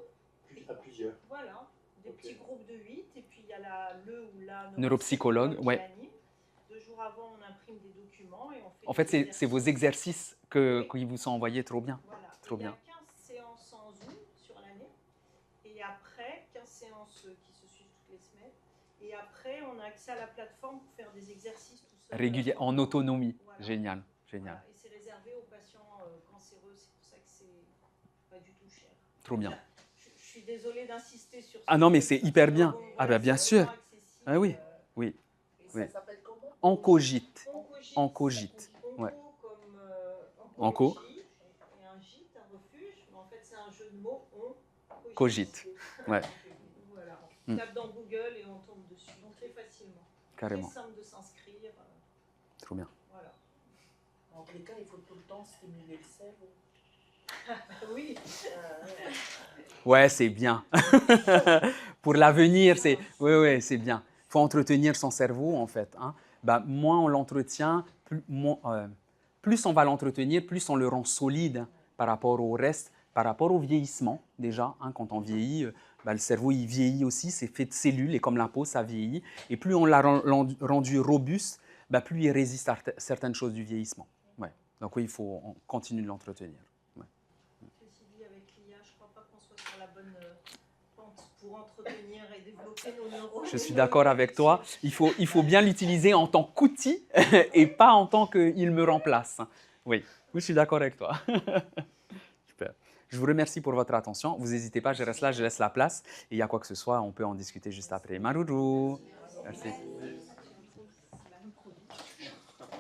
À plusieurs. Voilà, des petits groupes de 8. Et puis il y a le ou la neuropsychologue, ouais. qui anime. 2 jours avant, on imprime des documents et on fait. En fait, c'est vos exercices qui vous sont envoyés. Trop bien. Voilà. Trop bien. Il y a 15 séances en Zoom sur l'année. Et après, 15 séances qui se suivent toutes les semaines. Et après, on a accès à la plateforme pour faire des exercices tout seul. Régulier, en autonomie. Voilà. Génial, génial. Voilà. Et c'est réservé aux patients cancéreux. C'est pour ça que c'est pas du tout cher. Trop bien. Je suis désolée d'insister sur ça. Ah non, mais c'est hyper bien. Bon, Ah voilà, ben bien sûr. Ah oui, oui. Et ça s'appelle comment? Encogite. Encogite. Encogite. Ouais. Comme Enco. Et un gîte, un refuge. Mais en fait, c'est un jeu de mots. On Cogite. Ouais. Voilà. Mm. On tape dans Google et on tombe dessus. Donc très facilement. Carrément. Très simple de s'inscrire. Trop bien. Voilà. En tous les cas, il faut tout le temps stimuler le cerveau. Oui. Ouais, c'est bien. Pour l'avenir, c'est oui, c'est bien. Il faut entretenir son cerveau, en fait. Hein. Bah, moins on l'entretient, plus on va l'entretenir, plus on le rend solide par rapport au reste, par rapport au vieillissement, déjà. Hein, quand on vieillit, le cerveau, il vieillit aussi, c'est fait de cellules, et comme la peau, ça vieillit. Et plus on l'a rendu robuste, plus il résiste à certaines choses du vieillissement. Ouais. Donc oui, on continue de l'entretenir. Sur la bonne pente pour entretenir et développer nos neurones. Je suis d'accord avec toi. Il faut bien l'utiliser en tant qu'outil et pas en tant qu'il me remplace. Oui, je suis d'accord avec toi. Super. Je vous remercie pour votre attention. Vous n'hésitez pas, je reste là, je laisse la place. Et il y a quoi que ce soit, on peut en discuter juste après. Maruru. Merci.